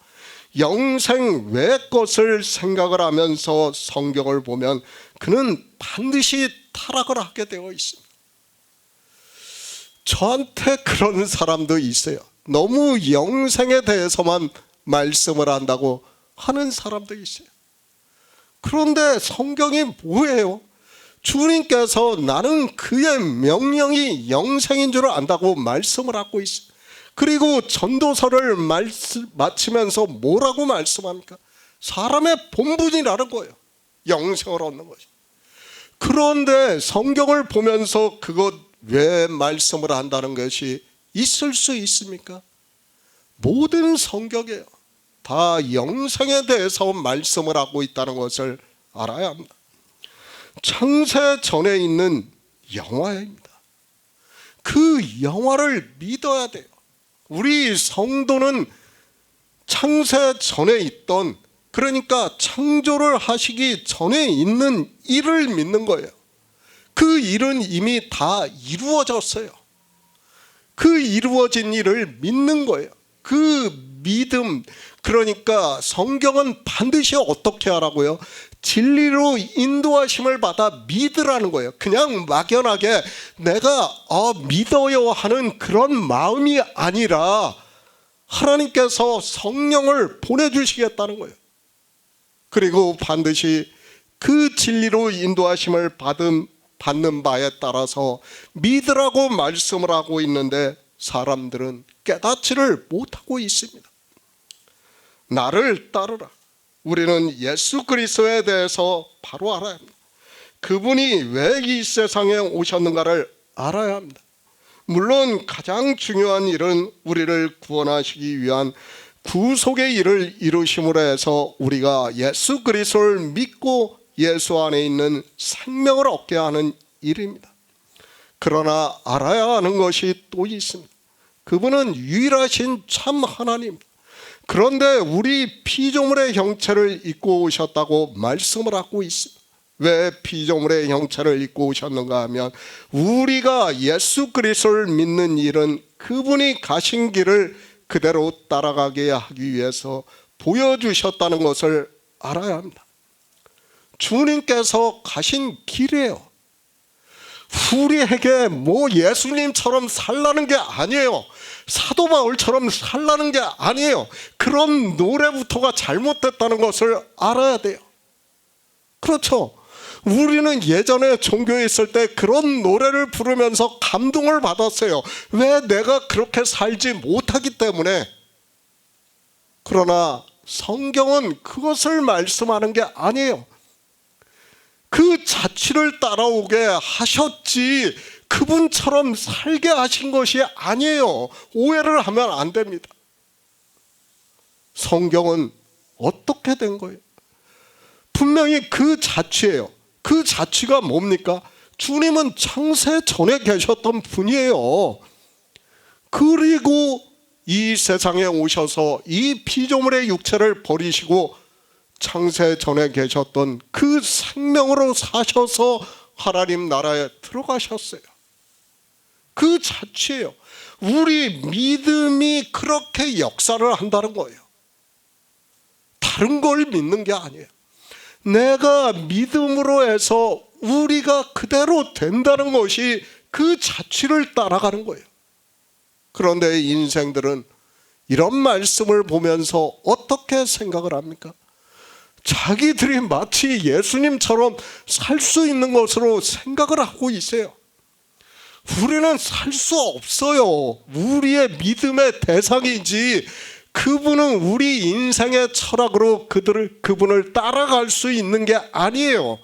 영생 외 것을 생각을 하면서 성경을 보면 그는 반드시 타락을 하게 되어 있습니다. 저한테 그런 사람도 있어요. 너무 영생에 대해서만 말씀을 한다고 하는 사람도 있어요. 그런데 성경이 뭐예요? 주님께서 나는 그의 명령이 영생인 줄 안다고 말씀을 하고 있어요. 그리고 전도서를 마치면서 뭐라고 말씀합니까? 사람의 본분이라는 거예요. 영생을 얻는 것이. 그런데 성경을 보면서 그것 왜 말씀을 한다는 것이 있을 수 있습니까? 모든 성경이에요. 다 영생에 대해서 말씀을 하고 있다는 것을 알아야 합니다. 창세 전에 있는 영화입니다. 그 영화를 믿어야 돼요. 우리 성도는 창세 전에 있던, 그러니까 창조를 하시기 전에 있는 일을 믿는 거예요. 그 일은 이미 다 이루어졌어요. 그 이루어진 일을 믿는 거예요. 그 믿음, 그러니까 성경은 반드시 어떻게 하라고요? 진리로 인도하심을 받아 믿으라는 거예요. 그냥 막연하게 내가 믿어요 하는 그런 마음이 아니라 하나님께서 성령을 보내주시겠다는 거예요. 그리고 반드시 그 진리로 인도하심을 받는 바에 따라서 믿으라고 말씀을 하고 있는데 사람들은 깨닫지를 못하고 있습니다. 나를 따르라. 우리는 예수 그리스도에 대해서 바로 알아야 합니다. 그분이 왜 이 세상에 오셨는가를 알아야 합니다. 물론 가장 중요한 일은 우리를 구원하시기 위한 구속의 일을 이루심으로 해서 우리가 예수 그리스도를 믿고 예수 안에 있는 생명을 얻게 하는 일입니다. 그러나 알아야 하는 것이 또 있습니다. 그분은 유일하신 참 하나님. 그런데 우리 피조물의 형체를 입고 오셨다고 말씀을 하고 있습니다. 왜 피조물의 형체를 입고 오셨는가 하면 우리가 예수 그리스도를 믿는 일은 그분이 가신 길을 그대로 따라가게 하기 위해서 보여주셨다는 것을 알아야 합니다. 주님께서 가신 길이에요. 우리에게 뭐 예수님처럼 살라는 게 아니에요. 사도 바울처럼 살라는 게 아니에요. 그런 노래부터가 잘못됐다는 것을 알아야 돼요. 그렇죠. 우리는 예전에 종교에 있을 때 그런 노래를 부르면서 감동을 받았어요. 왜? 내가 그렇게 살지 못하기 때문에. 그러나 성경은 그것을 말씀하는 게 아니에요. 그 자취를 따라오게 하셨지 그분처럼 살게 하신 것이 아니에요. 오해를 하면 안 됩니다. 성경은 어떻게 된 거예요? 분명히 그 자취예요. 그 자취가 뭡니까? 주님은 창세 전에 계셨던 분이에요. 그리고 이 세상에 오셔서 이 피조물의 육체를 버리시고 창세 전에 계셨던 그 생명으로 사셔서 하나님 나라에 들어가셨어요. 그 자취예요. 우리 믿음이 그렇게 역사를 한다는 거예요. 다른 걸 믿는 게 아니에요. 내가 믿음으로 해서 우리가 그대로 된다는 것이 그 자취를 따라가는 거예요. 그런데 인생들은 이런 말씀을 보면서 어떻게 생각을 합니까? 자기들이 마치 예수님처럼 살 수 있는 것으로 생각을 하고 있어요. 우리는 살 수 없어요. 우리의 믿음의 대상이지 그분은 우리 인생의 철학으로 그분을 따라갈 수 있는 게 아니에요.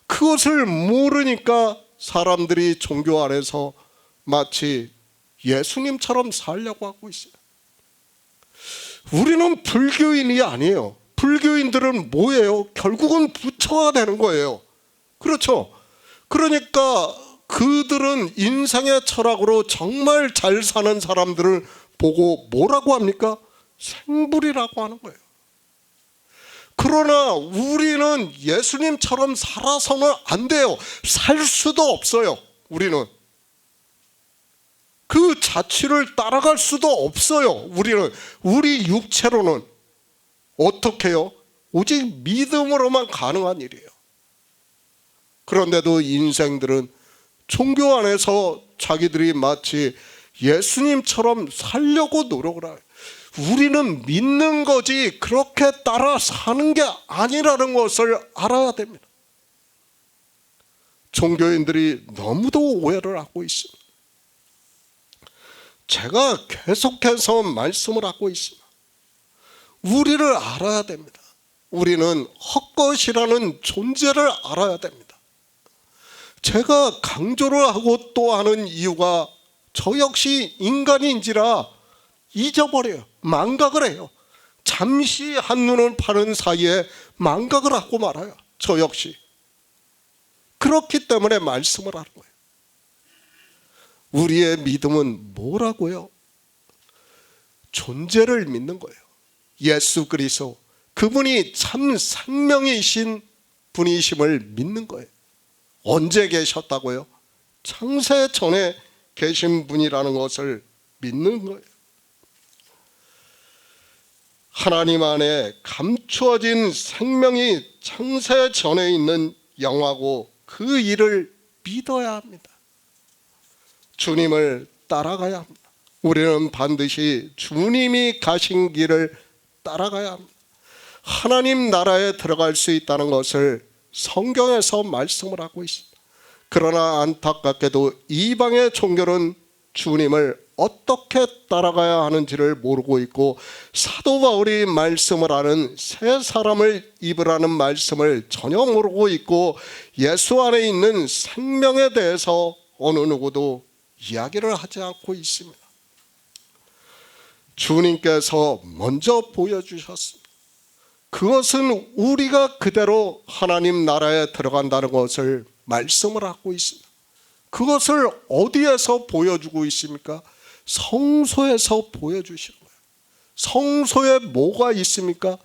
그것을 모르니까 사람들이 종교 안에서 마치 예수님처럼 살려고 하고 있어요. 우리는 불교인이 아니에요. 불교인들은 뭐예요? 결국은 부처가 되는 거예요. 그렇죠? 그러니까 그들은 인생의 철학으로 정말 잘 사는 사람들을 보고 뭐라고 합니까? 생불이라고 하는 거예요. 그러나 우리는 예수님처럼 살아서는 안 돼요. 살 수도 없어요. 우리는 그 자취를 따라갈 수도 없어요. 우리 육체로는 어떻게 해요? 오직 믿음으로만 가능한 일이에요. 그런데도 인생들은 종교 안에서 자기들이 마치 예수님처럼 살려고 노력을 해요. 우리는 믿는 거지 그렇게 따라 사는 게 아니라는 것을 알아야 됩니다. 종교인들이 너무도 오해를 하고 있습니다. 제가 계속해서 말씀을 하고 있습니다. 우리를 알아야 됩니다. 우리는 헛것이라는 존재를 알아야 됩니다. 제가 강조를 하고 또 하는 이유가 저 역시 인간인지라 잊어버려요. 망각을 해요. 잠시 한눈을 파는 사이에 망각을 하고 말아요. 저 역시. 그렇기 때문에 말씀을 하는 거예요. 우리의 믿음은 뭐라고요? 존재를 믿는 거예요. 예수 그리스도, 그분이 참 생명이신 분이심을 믿는 거예요. 언제 계셨다고요? 창세 전에 계신 분이라는 것을 믿는 거예요. 하나님 안에 감추어진 생명이 창세 전에 있는 영화고 그 일을 믿어야 합니다. 주님을 따라가야 합니다. 우리는 반드시 주님이 가신 길을 따라가야 합니다. 하나님 나라에 들어갈 수 있다는 것을 성경에서 말씀을 하고 있습니다. 그러나 안타깝게도 이방의 종교는 주님을 어떻게 따라가야 하는지를 모르고 있고 사도 바울이 말씀을 하는 새 사람을 입으라는 말씀을 전혀 모르고 있고 예수 안에 있는 생명에 대해서 어느 누구도 이야기를 하지 않고 있습니다. 주님께서 먼저 보여주셨습니다. 그것은 우리가 그대로 하나님 나라에 들어간다는 것을 말씀을 하고 있습니다. 그것을 어디에서 보여주고 있습니까? 성소에서 보여주시는 거예요. 성소에 뭐가 있습니까?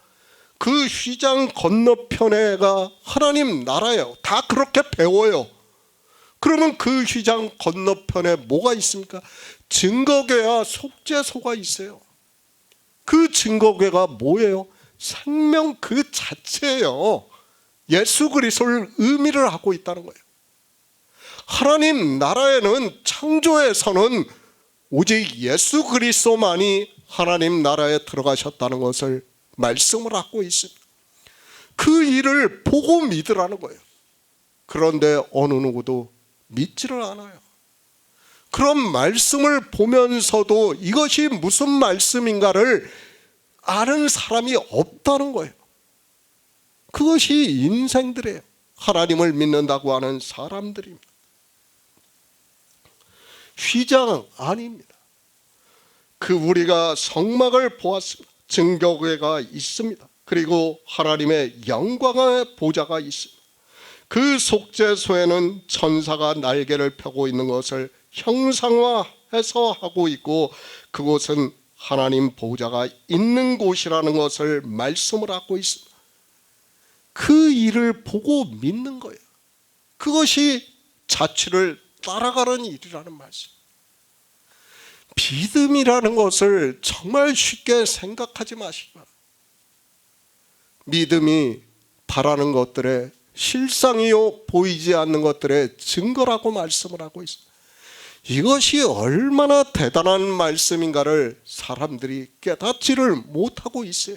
그 휘장 건너편에가 하나님 나라예요. 다 그렇게 배워요. 그러면 그 휘장 건너편에 뭐가 있습니까? 증거궤와 속죄소가 있어요. 그 증거궤가 뭐예요? 생명 그 자체예요. 예수 그리스도를 의미를 하고 있다는 거예요. 하나님 나라에는 창조에서는 오직 예수 그리스도만이 하나님 나라에 들어가셨다는 것을 말씀을 하고 있습니다. 그 일을 보고 믿으라는 거예요. 그런데 어느 누구도 믿지를 않아요. 그런 말씀을 보면서도 이것이 무슨 말씀인가를 아는 사람이 없다는 거예요. 그것이 인생들이에요. 하나님을 믿는다고 하는 사람들입니다. 휘장 아닙니다. 우리가 성막을 보았습니다. 증거궤가 있습니다. 그리고 하나님의 영광의 보좌가 있습니다. 그 속죄소에는 천사가 날개를 펴고 있는 것을 형상화해서 하고 있고, 그곳은 하나님 보좌가 있는 곳이라는 것을 말씀을 하고 있습니다. 그 일을 보고 믿는 거예요. 그것이 자취를 따라가는 일이라는 말씀. 믿음이라는 것을 정말 쉽게 생각하지 마시기 바랍니다. 믿음이 바라는 것들의 실상이요 보이지 않는 것들의 증거라고 말씀을 하고 있습니다. 이것이 얼마나 대단한 말씀인가를 사람들이 깨닫지를 못하고 있어요.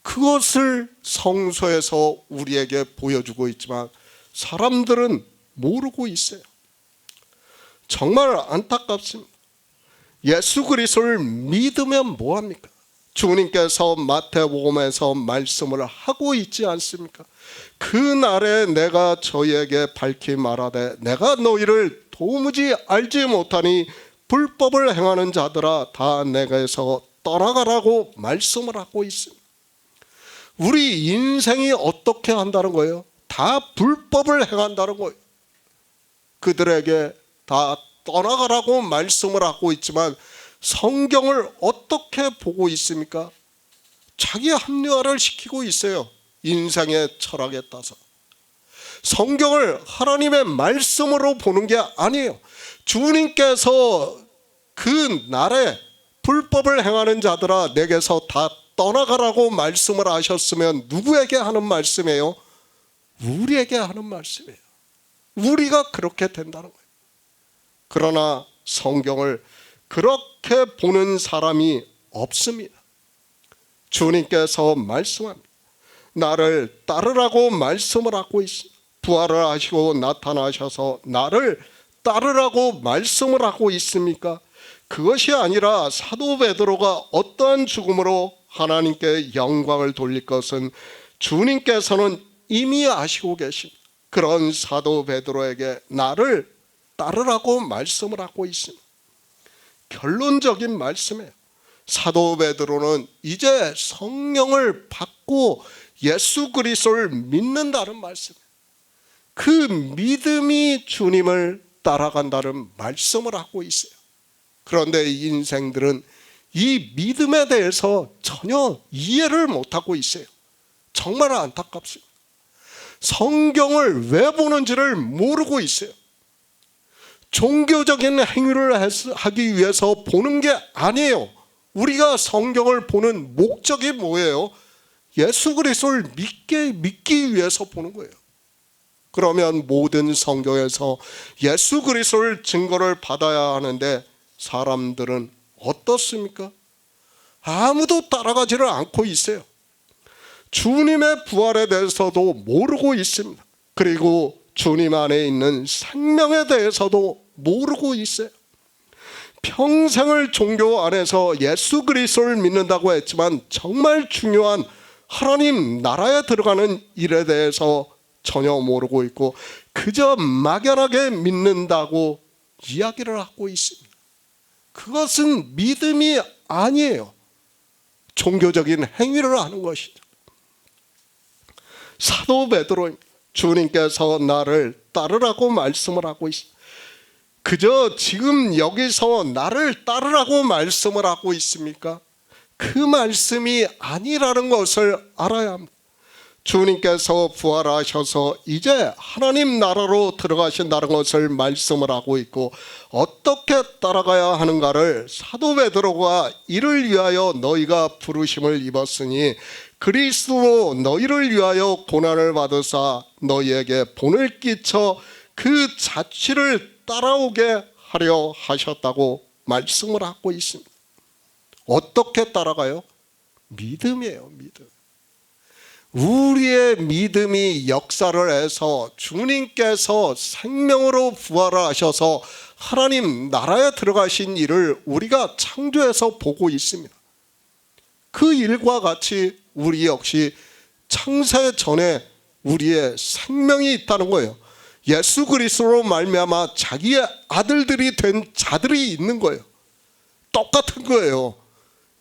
그것을 성서에서 우리에게 보여주고 있지만 사람들은 모르고 있어요. 정말 안타깝습니다. 예수 그리스도를 믿으면 뭐합니까? 주님께서 마태복음에서 말씀을 하고 있지 않습니까? 그날에 내가 저희에게 밝히 말하되 내가 너희를 도무지 알지 못하니 불법을 행하는 자들아 다 내게서 떠나가라고 말씀을 하고 있습니다. 우리 인생이 어떻게 한다는 거예요? 다 불법을 행한다는 거예요. 그들에게 다 떠나가라고 말씀을 하고 있지만 성경을 어떻게 보고 있습니까? 자기 합리화를 시키고 있어요. 인생의 철학에 따라서. 성경을 하나님의 말씀으로 보는 게 아니에요. 주님께서 그 날에 불법을 행하는 자들아 내게서 다 떠나가라고 말씀을 하셨으면 누구에게 하는 말씀이에요? 우리에게 하는 말씀이에요. 우리가 그렇게 된다는 거예요. 그러나 성경을 그렇게 보는 사람이 없습니다. 주님께서 말씀합니다. 나를 따르라고 말씀을 하고 있습니다. 부활을 하시고 나타나셔서 나를 따르라고 말씀을 하고 있습니까? 그것이 아니라 사도 베드로가 어떠한 죽음으로 하나님께 영광을 돌릴 것은 주님께서는 이미 아시고 계십니다. 그런 사도 베드로에게 나를 따르라고 말씀을 하고 있습니다. 결론적인 말씀이에요. 사도 베드로는 이제 성령을 받고 예수 그리스도를 믿는다는 말씀이에요. 그 믿음이 주님을 따라간다는 말씀을 하고 있어요. 그런데 인생들은 이 믿음에 대해서 전혀 이해를 못하고 있어요. 정말 안타깝습니다. 성경을 왜 보는지를 모르고 있어요. 종교적인 행위를 하기 위해서 보는 게 아니에요. 우리가 성경을 보는 목적이 뭐예요? 예수 그리스도를 믿기 위해서 보는 거예요. 그러면 모든 성경에서 예수 그리스도를 증거를 받아야 하는데 사람들은 어떻습니까? 아무도 따라가지를 않고 있어요. 주님의 부활에 대해서도 모르고 있습니다. 그리고 주님 안에 있는 생명에 대해서도 모르고 있어요. 평생을 종교 안에서 예수 그리스도를 믿는다고 했지만 정말 중요한 하나님 나라에 들어가는 일에 대해서 전혀 모르고 있고 그저 막연하게 믿는다고 이야기를 하고 있습니다. 그것은 믿음이 아니에요. 종교적인 행위를 하는 것이죠. 사도 베드로입니다. 주님께서 나를 따르라고 말씀을 하고 있습니다. 그저 지금 여기서 나를 따르라고 말씀을 하고 있습니까? 그 말씀이 아니라는 것을 알아야 합니다. 주님께서 부활하셔서 이제 하나님 나라로 들어가신다는 것을 말씀을 하고 있고 어떻게 따라가야 하는가를 사도 베드로가 이를 위하여 너희가 부르심을 입었으니 그리스도로 너희를 위하여 고난을 받으사 너희에게 본을 끼쳐 그 자취를 따라오게 하려 하셨다고 말씀을 하고 있습니다. 어떻게 따라가요? 믿음이에요, 믿음. 우리의 믿음이 역사를 해서 주님께서 생명으로 부활하셔서 하나님 나라에 들어가신 일을 우리가 창조해서 보고 있습니다. 그 일과 같이 우리 역시 창세 전에 우리의 생명이 있다는 거예요. 예수 그리스도로 말미암아 자기의 아들들이 된 자들이 있는 거예요. 똑같은 거예요.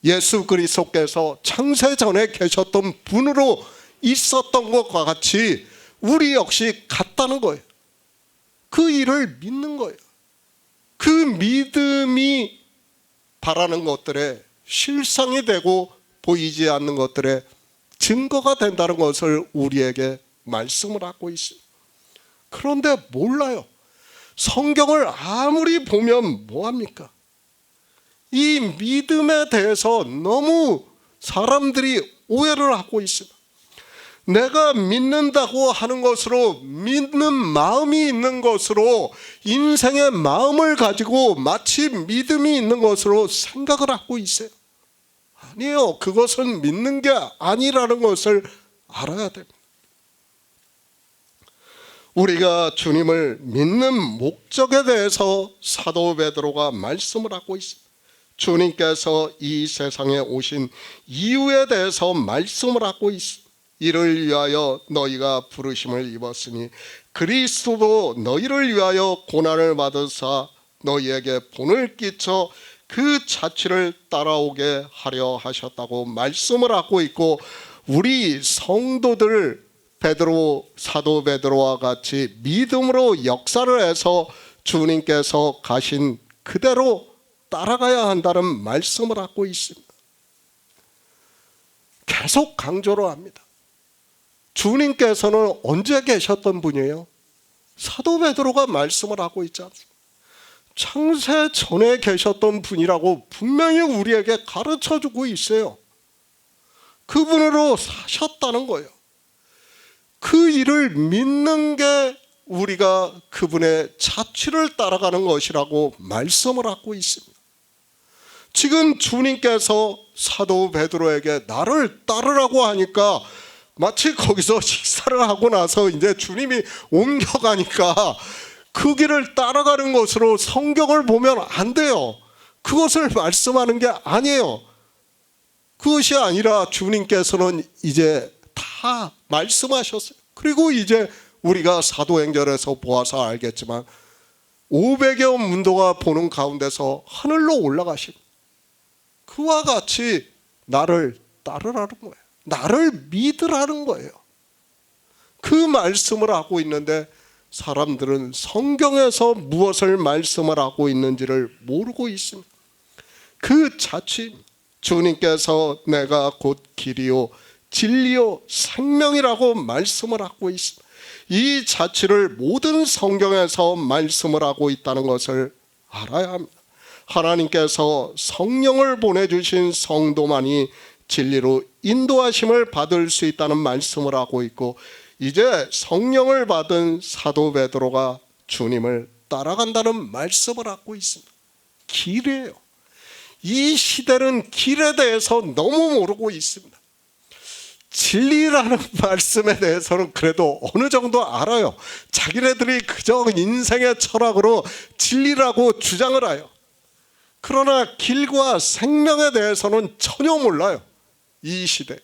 예수 그리스도께서 창세 전에 계셨던 분으로 있었던 것과 같이 우리 역시 같다는 거예요. 그 일을 믿는 거예요. 그 믿음이 바라는 것들의 실상이 되고 보이지 않는 것들의 증거가 된다는 것을 우리에게 말씀을 하고 있습니다. 그런데 몰라요. 성경을 아무리 보면 뭐합니까? 이 믿음에 대해서 너무 사람들이 오해를 하고 있습니다. 내가 믿는다고 하는 것으로 믿는 마음이 있는 것으로 인생의 마음을 가지고 마치 믿음이 있는 것으로 생각을 하고 있어요. 아니에요. 그것은 믿는 게 아니라는 것을 알아야 됩니다. 우리가 주님을 믿는 목적에 대해서 사도 베드로가 말씀을 하고 있습니다. 주님께서 이 세상에 오신 이유에 대해서 말씀을 하고 있습니다. 이를 위하여 너희가 부르심을 입었으니 그리스도도 너희를 위하여 고난을 받으사 너희에게 본을 끼쳐 그 자취를 따라오게 하려 하셨다고 말씀을 하고 있고, 우리 성도들 베드로, 사도 베드로와 같이 믿음으로 역사를 해서 주님께서 가신 그대로 따라가야 한다는 말씀을 하고 있습니다. 계속 강조를 합니다. 주님께서는 언제 계셨던 분이에요? 사도 베드로가 말씀을 하고 있지 않습니까? 창세 전에 계셨던 분이라고 분명히 우리에게 가르쳐주고 있어요. 그분으로 사셨다는 거예요. 그 일을 믿는 게 우리가 그분의 자취를 따라가는 것이라고 말씀을 하고 있습니다. 지금 주님께서 사도 베드로에게 나를 따르라고 하니까 마치 거기서 식사를 하고 나서 이제 주님이 옮겨가니까 그 길을 따라가는 것으로 성경을 보면 안 돼요. 그것을 말씀하는 게 아니에요. 그것이 아니라 주님께서는 이제 다 말씀하셨어요. 그리고 이제 우리가 사도행전에서 보아서 알겠지만 500여 문도가 보는 가운데서 하늘로 올라가신, 그와 같이 나를 따르라는 거예요. 나를 믿으라는 거예요. 그 말씀을 하고 있는데 사람들은 성경에서 무엇을 말씀을 하고 있는지를 모르고 있습니다. 그 자취, 주님께서 내가 곧 길이요 진리요 생명이라고 말씀을 하고 있습니다. 이 자취를 모든 성경에서 말씀을 하고 있다는 것을 알아야 합니다. 하나님께서 성령을 보내주신 성도만이 진리로 인도하심을 받을 수 있다는 말씀을 하고 있고, 이제 성령을 받은 사도 베드로가 주님을 따라간다는 말씀을 하고 있습니다. 길이에요. 이 시대는 길에 대해서 너무 모르고 있습니다. 진리라는 말씀에 대해서는 그래도 어느 정도 알아요. 자기네들이 그저 인생의 철학으로 진리라고 주장을 해요. 그러나 길과 생명에 대해서는 전혀 몰라요. 이 시대.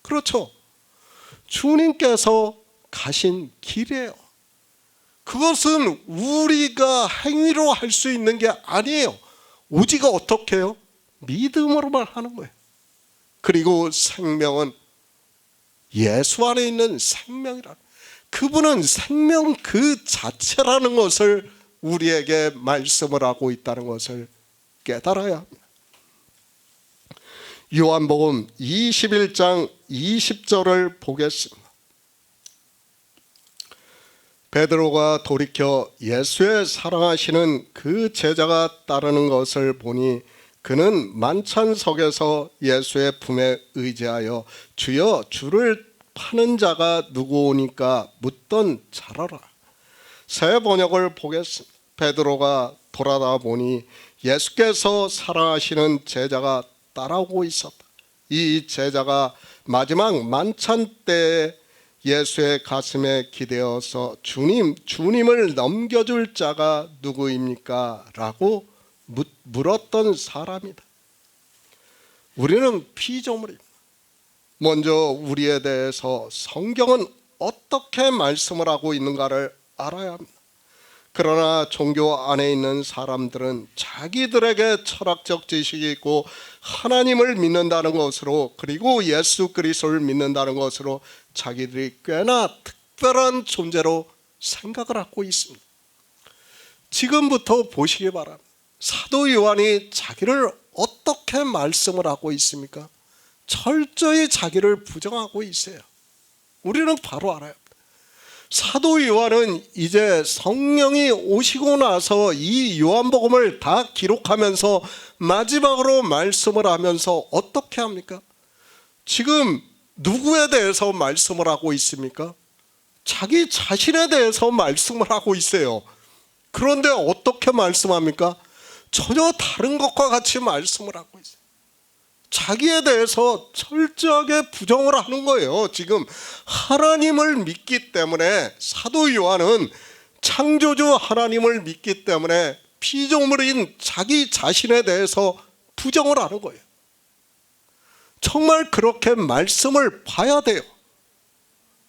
그렇죠. 주님께서 가신 길이에요. 그것은 우리가 행위로 할 수 있는 게 아니에요. 오직 어떻게 해요? 믿음으로만 하는 거예요. 그리고 생명은 예수 안에 있는 생명이라, 그분은 생명 그 자체라는 것을 우리에게 말씀을 하고 있다는 것을 깨달아야 합니다. 요한복음 21장 20절을 보겠습니다. 베드로가 돌이켜 예수의 사랑하시는 그 제자가 따르는 것을 보니 그는 만찬석에서 예수의 품에 의지하여 주여 주를 파는 자가 누구오니까 묻던 자라라. 새 번역을 보겠습니다. 베드로가 돌아다 보니 예수께서 사랑하시는 제자가 따라오고 있었다. 이 제자가 마지막 만찬 때 예수의 가슴에 기대어서 주님을 넘겨줄 자가 누구입니까? 라고 물었던 사람이다. 우리는 피조물입니다. 먼저 우리에 대해서 성경은 어떻게 말씀을 하고 있는가를 알아야 합니다. 그러나 종교 안에 있는 사람들은 자기들에게 철학적 지식이 있고 하나님을 믿는다는 것으로, 그리고 예수 그리스도를 믿는다는 것으로 자기들이 꽤나 특별한 존재로 생각을 하고 있습니다. 지금부터 보시기 바랍니다. 사도 요한이 자기를 어떻게 말씀을 하고 있습니까? 철저히 자기를 부정하고 있어요. 우리는 바로 알아요. 사도 요한은 이제 성령이 오시고 나서 이 요한복음을 다 기록하면서 마지막으로 말씀을 하면서 어떻게 합니까? 지금 누구에 대해서 말씀을 하고 있습니까? 자기 자신에 대해서 말씀을 하고 있어요. 그런데 어떻게 말씀합니까? 전혀 다른 것과 같이 말씀을 하고 있어요. 자기에 대해서 철저하게 부정을 하는 거예요. 지금 하나님을 믿기 때문에, 사도 요한은 창조주 하나님을 믿기 때문에 피조물인 자기 자신에 대해서 부정을 하는 거예요. 정말 그렇게 말씀을 봐야 돼요.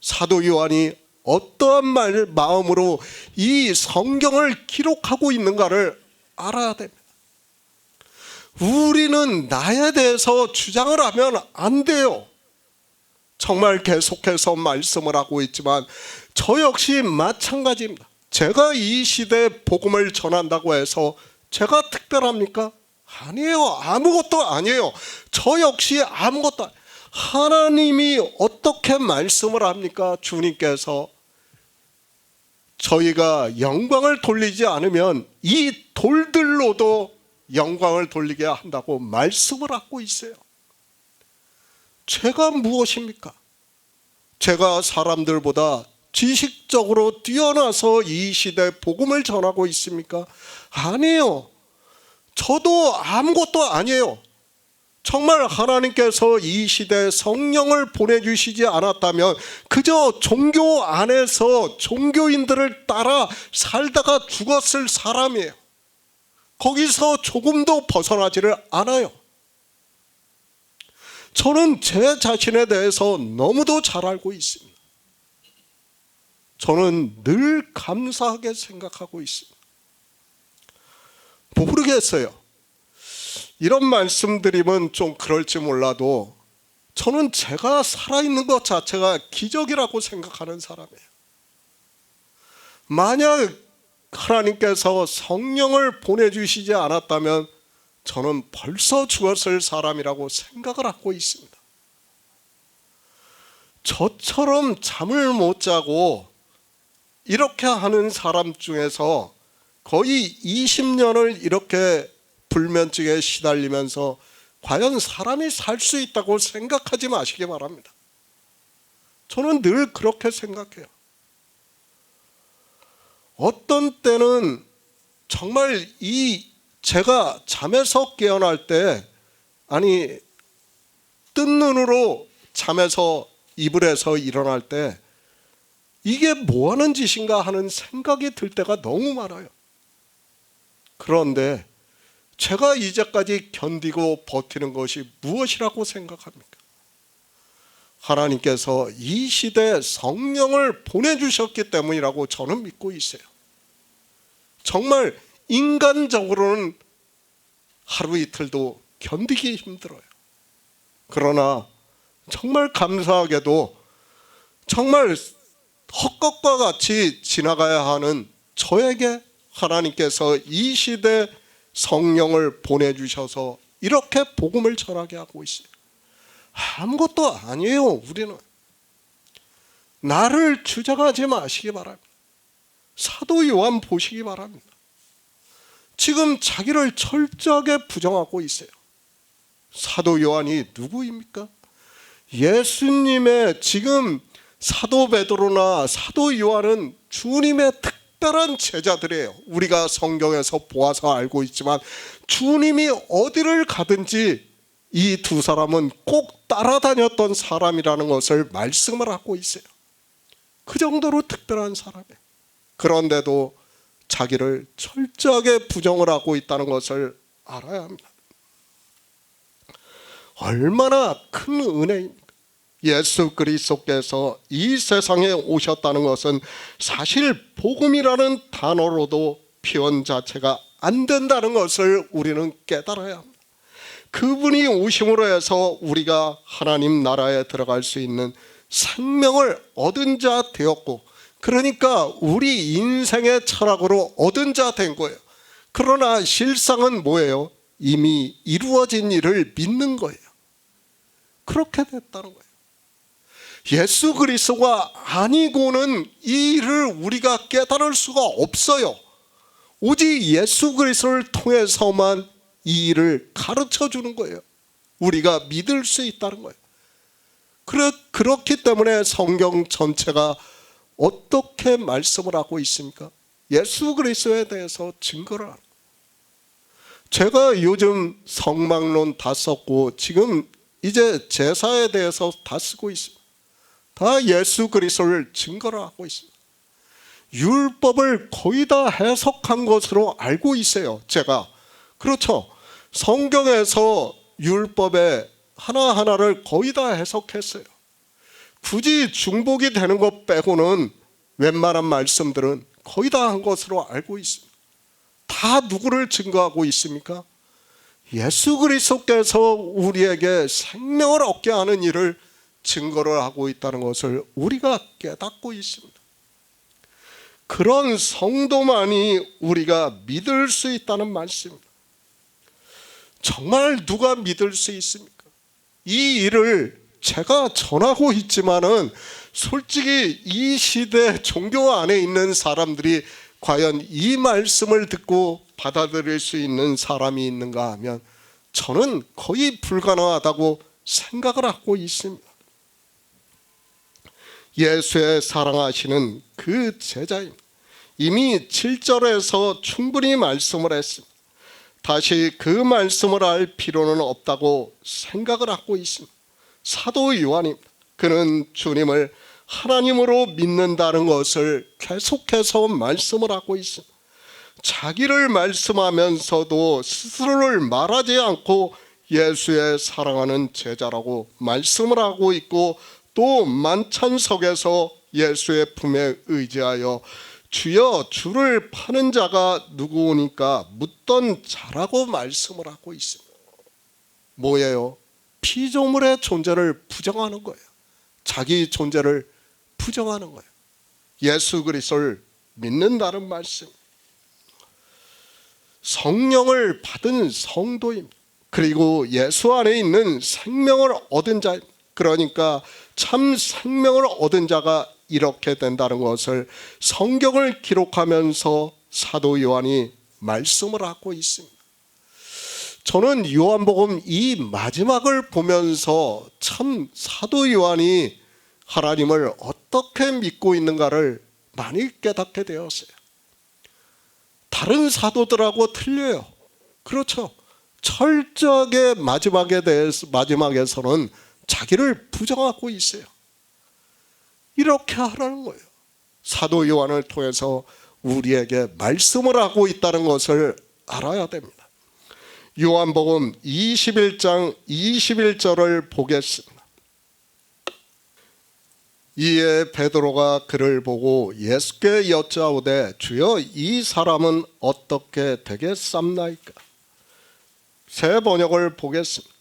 사도 요한이 어떠한 마음으로 이 성경을 기록하고 있는가를 알아야 됩니다. 우리는 나에 대해서 주장을 하면 안 돼요. 정말 계속해서 말씀을 하고 있지만 저 역시 마찬가지입니다. 제가 이 시대에 복음을 전한다고 해서 제가 특별합니까? 아니에요. 아무것도 아니에요. 저 역시 아무것도 아니에요. 하나님이 어떻게 말씀을 합니까? 주님께서 저희가 영광을 돌리지 않으면 이 돌들로도 영광을 돌리게 한다고 말씀을 하고 있어요. 제가 무엇입니까? 제가 사람들보다 지식적으로 뛰어나서 이 시대에 복음을 전하고 있습니까? 아니에요. 저도 아무것도 아니에요. 정말 하나님께서 이 시대에 성령을 보내주시지 않았다면 그저 종교 안에서 종교인들을 따라 살다가 죽었을 사람이에요. 거기서 조금도 벗어나지를 않아요. 저는 제 자신에 대해서 너무도 잘 알고 있습니다. 저는 늘 감사하게 생각하고 있습니다. 모르겠어요. 이런 말씀드리면 좀 그럴지 몰라도 저는 제가 살아있는 것 자체가 기적이라고 생각하는 사람이에요. 만약 하나님께서 성령을 보내주시지 않았다면 저는 벌써 죽었을 사람이라고 생각을 하고 있습니다. 저처럼 잠을 못 자고 이렇게 하는 사람 중에서 거의 20년을 이렇게 불면증에 시달리면서 과연 사람이 살 수 있다고 생각하지 마시기 바랍니다. 저는 늘 그렇게 생각해요. 어떤 때는 정말 제가 잠에서 깨어날 때, 아니 뜬 눈으로 잠에서 이불에서 일어날 때 이게 뭐 하는 짓인가 하는 생각이 들 때가 너무 많아요. 그런데 제가 이제까지 견디고 버티는 것이 무엇이라고 생각합니까? 하나님께서 이 시대에 성령을 보내주셨기 때문이라고 저는 믿고 있어요. 정말 인간적으로는 하루 이틀도 견디기 힘들어요. 그러나 정말 감사하게도 정말 헛것과 같이 지나가야 하는 저에게 하나님께서 이 시대 성령을 보내주셔서 이렇게 복음을 전하게 하고 있어요. 아무것도 아니에요. 우리는 나를 주장하지 마시기 바랍니다. 사도 요한 보시기 바랍니다. 지금 자기를 철저하게 부정하고 있어요. 사도 요한이 누구입니까? 예수님의, 지금 사도 베드로나 사도 요한은 주님의 특별한 제자들이에요. 우리가 성경에서 보아서 알고 있지만 주님이 어디를 가든지 이 두 사람은 꼭 따라다녔던 사람이라는 것을 말씀을 하고 있어요. 그 정도로 특별한 사람이에요. 그런데도 자기를 철저하게 부정을 하고 있다는 것을 알아야 합니다. 얼마나 큰 은혜입니까? 예수 그리스도께서 이 세상에 오셨다는 것은 사실 복음이라는 단어로도 표현 자체가 안 된다는 것을 우리는 깨달아야 합니다. 그분이 오심으로 해서 우리가 하나님 나라에 들어갈 수 있는 생명을 얻은 자 되었고, 그러니까 우리 인생의 철학으로 얻은 자 된 거예요. 그러나 실상은 뭐예요? 이미 이루어진 일을 믿는 거예요. 그렇게 됐다는 거예요. 예수 그리스도가 아니고는 이 일을 우리가 깨달을 수가 없어요. 오직 예수 그리스도를 통해서만 이 일을 가르쳐 주는 거예요. 우리가 믿을 수 있다는 거예요. 그렇기 때문에 성경 전체가 어떻게 말씀을 하고 있습니까? 예수 그리스도에 대해서 증거를 하는 거예요. 제가 요즘 성막론 다 썼고 지금 이제 제사에 대해서 다 쓰고 있습니다. 다 예수 그리스도를 증거를 하고 있습니다. 율법을 거의 다 해석한 것으로 알고 있어요. 제가. 그렇죠. 성경에서 율법의 하나하나를 거의 다 해석했어요. 굳이 중복이 되는 것 빼고는 웬만한 말씀들은 거의 다 한 것으로 알고 있습니다. 다 누구를 증거하고 있습니까? 예수 그리스도께서 우리에게 생명을 얻게 하는 일을 증거를 하고 있다는 것을 우리가 깨닫고 있습니다. 그런 성도만이 우리가 믿을 수 있다는 말씀입니다. 정말 누가 믿을 수 있습니까? 이 일을 제가 전하고 있지만은 솔직히 이 시대 종교 안에 있는 사람들이 과연 이 말씀을 듣고 받아들일 수 있는 사람이 있는가 하면 저는 거의 불가능하다고 생각을 하고 있습니다. 예수의 사랑하시는 그 제자입니다. 이미 7절에서 충분히 말씀을 했습니다. 다시 그 말씀을 알 필요는 없다고 생각을 하고 있습니다. 사도 요한입니다. 그는 주님을 하나님으로 믿는다는 것을 계속해서 말씀을 하고 있습니다. 자기를 말씀하면서도 스스로를 말하지 않고 예수의 사랑하는 제자라고 말씀을 하고 있고, 또 만찬석에서 예수의 품에 의지하여 주여 주를 파는 자가 누구오니까 묻던 자라고 말씀을 하고 있습니다. 뭐예요? 피조물의 존재를 부정하는 거예요. 자기 존재를 부정하는 거예요. 예수 그리스도를 믿는다는 말씀. 성령을 받은 성도입니다. 그리고 예수 안에 있는 생명을 얻은 자입니다. 그러니까 참 생명을 얻은 자가 이렇게 된다는 것을 성경을 기록하면서 사도 요한이 말씀을 하고 있습니다. 저는 요한복음 이 마지막을 보면서 참 사도 요한이 하나님을 어떻게 믿고 있는가를 많이 깨닫게 되었어요. 다른 사도들하고 틀려요. 그렇죠. 철저하게 마지막에서는 자기를 부정하고 있어요. 이렇게 하라는 거예요. 사도 요한을 통해서 우리에게 말씀을 하고 있다는 것을 알아야 됩니다. 요한복음 21장 21절을 보겠습니다. 이에 베드로가 그를 보고 예수께 여짜오되 주여 이 사람은 어떻게 되겠삼나이까? 새 번역을 보겠습니다.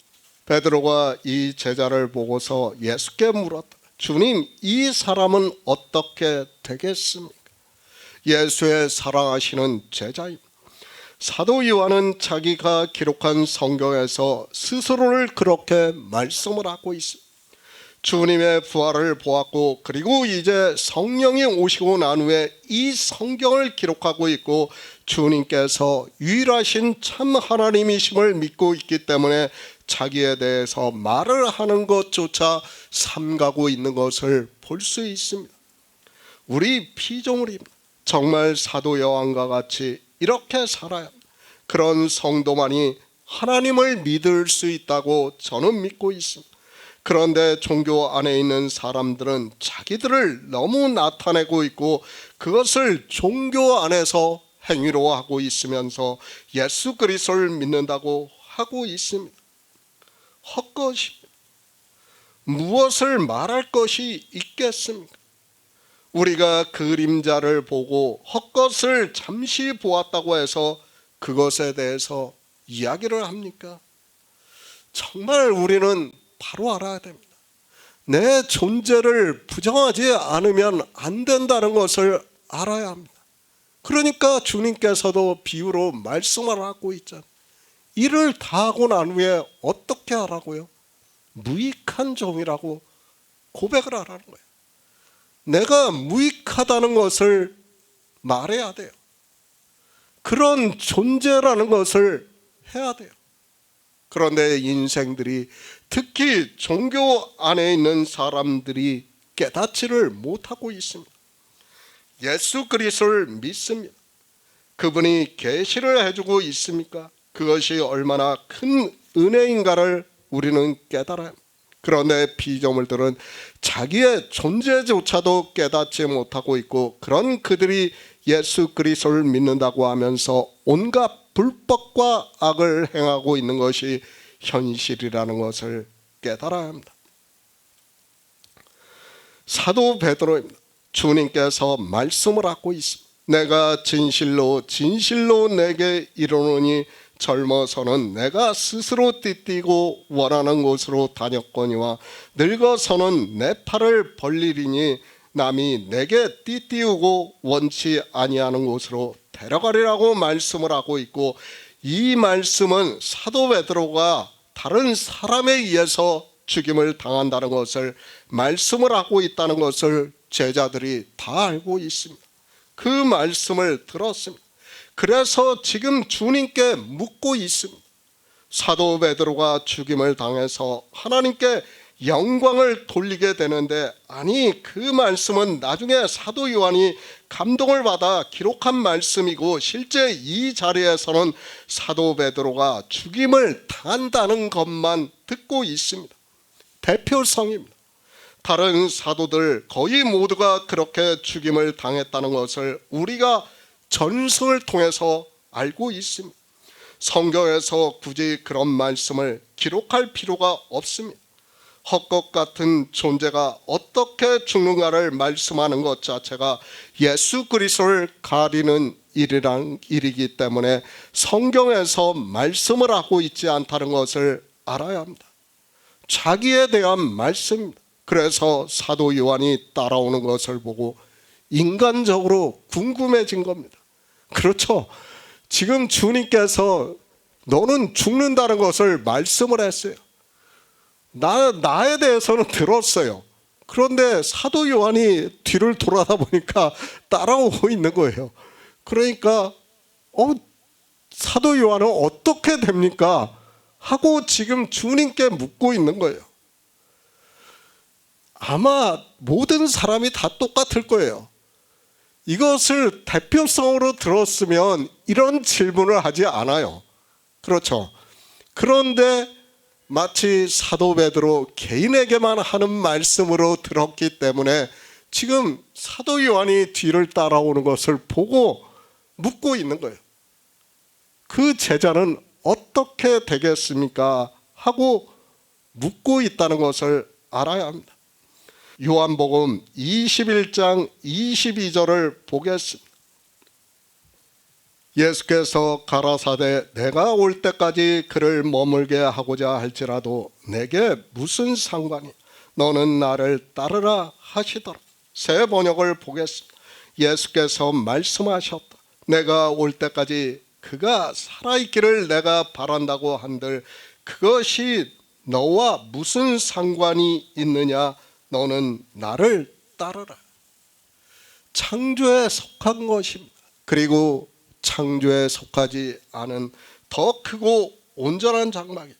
베드로가 이 제자를 보고서 예수께 물었다. 주님, 이 사람은 어떻게 되겠습니까? 예수의 사랑하시는 제자입니다. 사도 요한은 자기가 기록한 성경에서 스스로를 그렇게 말씀을 하고 있습니다. 주님의 부활을 보았고, 그리고 이제 성령이 오시고 난 후에 이 성경을 기록하고 있고, 주님께서 유일하신 참 하나님이심을 믿고 있기 때문에 자기에 대해서 말을 하는 것조차 삼가고 있는 것을 볼 수 있습니다. 우리 피조물입니다. 정말 사도 요한과 같이 이렇게 살아야 합니다. 그런 성도만이 하나님을 믿을 수 있다고 저는 믿고 있습니다. 그런데 종교 안에 있는 사람들은 자기들을 너무 나타내고 있고 그것을 종교 안에서 행위로 하고 있으면서 예수 그리스도를 믿는다고 하고 있습니다. 헛것입니다. 무엇을 말할 것이 있겠습니까? 우리가 그림자를 보고 헛것을 잠시 보았다고 해서 그것에 대해서 이야기를 합니까? 정말 우리는 바로 알아야 됩니다. 내 존재를 부정하지 않으면 안 된다는 것을 알아야 합니다. 그러니까 주님께서도 비유로 말씀을 하고 있잖아요. 일을 다 하고 난 후에 어떻게 하라고요? 무익한 종이라고 고백을 하라는 거예요. 내가 무익하다는 것을 말해야 돼요. 그런 존재라는 것을 해야 돼요. 그런데 인생들이 특히 종교 안에 있는 사람들이 깨닫지를 못하고 있습니다. 예수 그리스도를 믿습니다. 그분이 계시를 해주고 있습니까? 그것이 얼마나 큰 은혜인가를 우리는 깨달아요. 그런데 피조물들은 자기의 존재조차도 깨닫지 못하고 있고 그런 그들이 예수 그리스도를 믿는다고 하면서 온갖 불법과 악을 행하고 있는 것이 현실이라는 것을 깨달아야 합니다. 사도 베드로입니다. 주님께서 말씀을 하고 있습니다. 내가 진실로 진실로 내게 이르노니 젊어서는 내가 스스로 띠띠고 원하는 곳으로 다녔거니와 늙어서는 내 팔을 벌리리니 남이 내게 띠띠우고 원치 아니하는 곳으로 데려가리라고 말씀을 하고 있고, 이 말씀은 사도 베드로가 다른 사람에 의해서 죽임을 당한다는 것을 말씀을 하고 있다는 것을 제자들이 다 알고 있습니다. 그 말씀을 들었습니다. 그래서 지금 주님께 묻고 있습니다. 사도 베드로가 죽임을 당해서 하나님께 영광을 돌리게 되는데, 아니 그 말씀은 나중에 사도 요한이 감동을 받아 기록한 말씀이고 실제 이 자리에서는 사도 베드로가 죽임을 당한다는 것만 듣고 있습니다. 대표성입니다. 다른 사도들 거의 모두가 그렇게 죽임을 당했다는 것을 우리가 전승을 통해서 알고 있습니다. 성경에서 굳이 그런 말씀을 기록할 필요가 없습니다. 헛것 같은 존재가 어떻게 죽는가를 말씀하는 것 자체가 예수 그리스도를 가리는 일이기 때문에 성경에서 말씀을 하고 있지 않다는 것을 알아야 합니다. 자기에 대한 말씀입니다. 그래서 사도 요한이 따라오는 것을 보고 인간적으로 궁금해진 겁니다. 그렇죠. 지금 주님께서 너는 죽는다는 것을 말씀을 했어요. 나에 대해서는 들었어요. 그런데 사도 요한이 뒤를 돌아다 보니까 따라오고 있는 거예요. 그러니까 사도 요한은 어떻게 됩니까? 하고 지금 주님께 묻고 있는 거예요. 아마 모든 사람이 다 똑같을 거예요. 이것을 대표성으로 들었으면 이런 질문을 하지 않아요. 그렇죠. 그런데 마치 사도 베드로 개인에게만 하는 말씀으로 들었기 때문에 지금 사도 요한이 뒤를 따라오는 것을 보고 묻고 있는 거예요. 그 제자는 어떻게 되겠습니까? 하고 묻고 있다는 것을 알아야 합니다. 요한복음 21장 22절을 보겠습니다. 예수께서 가라사대 내가 올 때까지 그를 머물게 하고자 할지라도 내게 무슨 상관이, 너는 나를 따르라 하시더라. 새 번역을 보겠습니다. 예수께서 말씀하셨다. 내가 올 때까지 그가 살아있기를 내가 바란다고 한들 그것이 너와 무슨 상관이 있느냐? 너는 나를 따르라. 창조에 속한 것입니다. 그리고 창조에 속하지 않은 더 크고 온전한 장막입니다.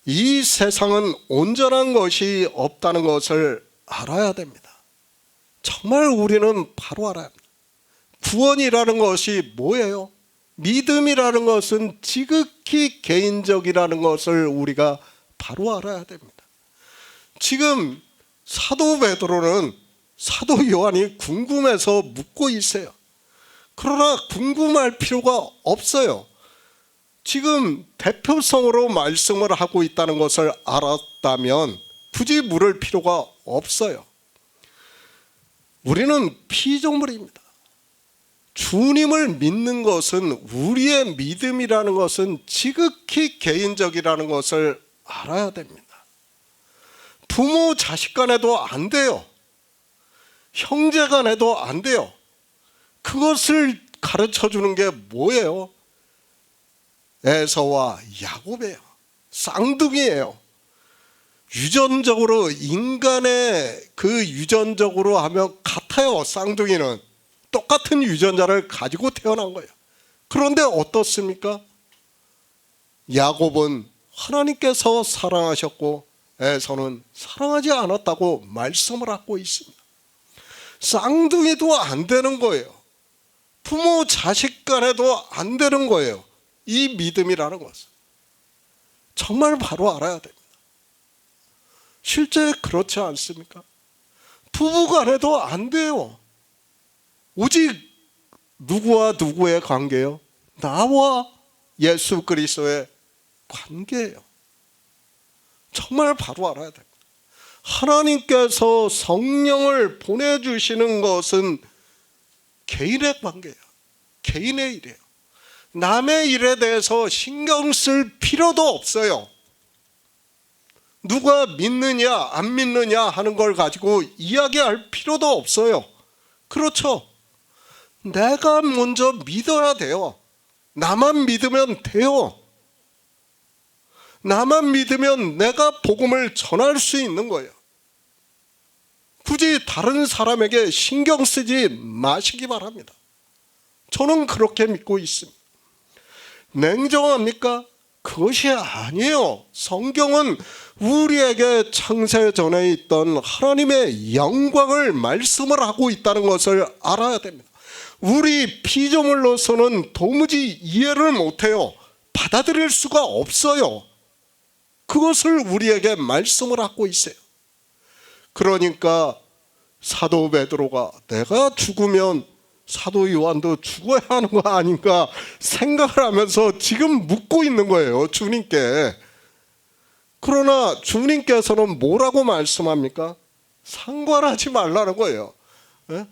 이 세상은 온전한 것이 없다는 것을 알아야 됩니다. 정말 우리는 바로 알아야 합니다. 구원이라는 것이 뭐예요? 믿음이라는 것은 지극히 개인적이라는 것을 우리가 바로 알아야 됩니다. 지금 사도 베드로는 사도 요한이 궁금해서 묻고 있어요. 그러나 궁금할 필요가 없어요. 지금 대표성으로 말씀을 하고 있다는 것을 알았다면 굳이 물을 필요가 없어요. 우리는 피조물입니다. 주님을 믿는 것은, 우리의 믿음이라는 것은 지극히 개인적이라는 것을 알아야 됩니다. 부모 자식 간에도 안 돼요. 형제 간에도 안 돼요. 그것을 가르쳐 주는 게 뭐예요? 에서와 야곱이에요. 쌍둥이에요. 유전적으로, 인간의 그 유전적으로 하면 같아요. 쌍둥이는 똑같은 유전자를 가지고 태어난 거예요. 그런데 어떻습니까? 야곱은 하나님께서 사랑하셨고 에서는 사랑하지 않았다고 말씀을 하고 있습니다. 쌍둥이도 안 되는 거예요. 부모 자식 간에도 안 되는 거예요. 이 믿음이라는 것은 정말 바로 알아야 됩니다. 실제 그렇지 않습니까? 부부 간에도 안 돼요. 오직 누구와 누구의 관계요? 나와 예수 그리스도의 관계예요. 정말 바로 알아야 됩니다. 하나님께서 성령을 보내주시는 것은 개인의 관계예요. 개인의 일이에요. 남의 일에 대해서 신경 쓸 필요도 없어요. 누가 믿느냐 안 믿느냐 하는 걸 가지고 이야기할 필요도 없어요. 그렇죠? 내가 먼저 믿어야 돼요. 나만 믿으면 돼요. 나만 믿으면 내가 복음을 전할 수 있는 거예요. 굳이 다른 사람에게 신경 쓰지 마시기 바랍니다. 저는 그렇게 믿고 있습니다. 냉정합니까? 그것이 아니에요. 성경은 우리에게 창세 전에 있던 하나님의 영광을 말씀을 하고 있다는 것을 알아야 됩니다. 우리 피조물로서는 도무지 이해를 못해요. 받아들일 수가 없어요. 그것을 우리에게 말씀을 하고 있어요. 그러니까 사도 베드로가 내가 죽으면 사도 요한도 죽어야 하는 거 아닌가 생각을 하면서 지금 묻고 있는 거예요, 주님께. 그러나 주님께서는 뭐라고 말씀합니까? 상관하지 말라는 거예요. 예?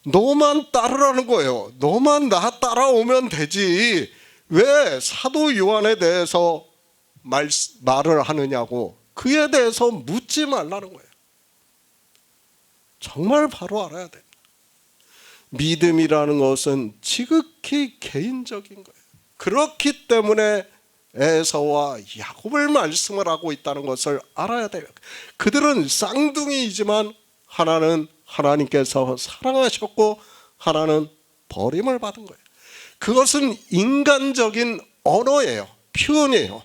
너만 따르라는 거예요. 너만 나 따라오면 되지. 왜 사도 요한에 대해서 말을 하느냐고, 그에 대해서 묻지 말라는 거예요. 정말 바로 알아야 됩니다. 믿음이라는 것은 지극히 개인적인 거예요. 그렇기 때문에 에서와 야곱을 말씀을 하고 있다는 것을 알아야 돼요. 그들은 쌍둥이이지만 하나는 하나님께서 사랑하셨고 하나는 버림을 받은 거예요. 그것은 인간적인 언어예요. 표현이에요.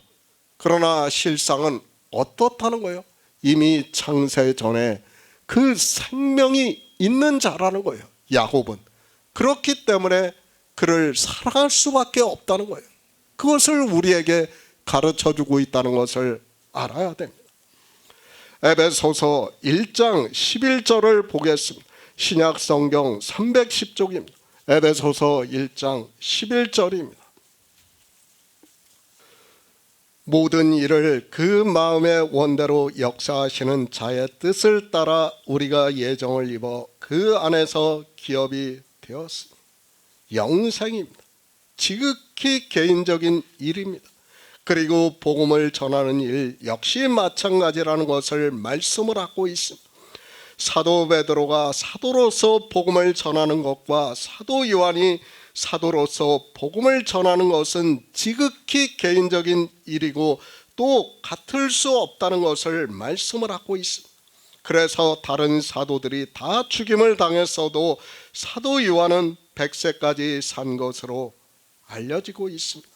그러나 실상은 어떻다는 거예요? 이미 창세 전에 그 생명이 있는 자라는 거예요. 야곱은. 그렇기 때문에 그를 사랑할 수밖에 없다는 거예요. 그것을 우리에게 가르쳐주고 있다는 것을 알아야 됩니다. 에베소서 1장 11절을 보겠습니다. 신약성경 310쪽입니다. 에베소서 1장 11절입니다. 모든 일을 그 마음의 원대로 역사하시는 자의 뜻을 따라 우리가 예정을 입어 그 안에서 기업이 되었습니다. 영생입니다. 지극히 개인적인 일입니다. 그리고 복음을 전하는 일 역시 마찬가지라는 것을 말씀을 하고 있습니다. 사도 베드로가 사도로서 복음을 전하는 것과 사도 요한이 사도로서 복음을 전하는 것은 지극히 개인적인 일이고 또 같을 수 없다는 것을 말씀을 하고 있습니다. 그래서 다른 사도들이 다 죽임을 당했어도 사도 요한은 100세까지 산 것으로 알려지고 있습니다.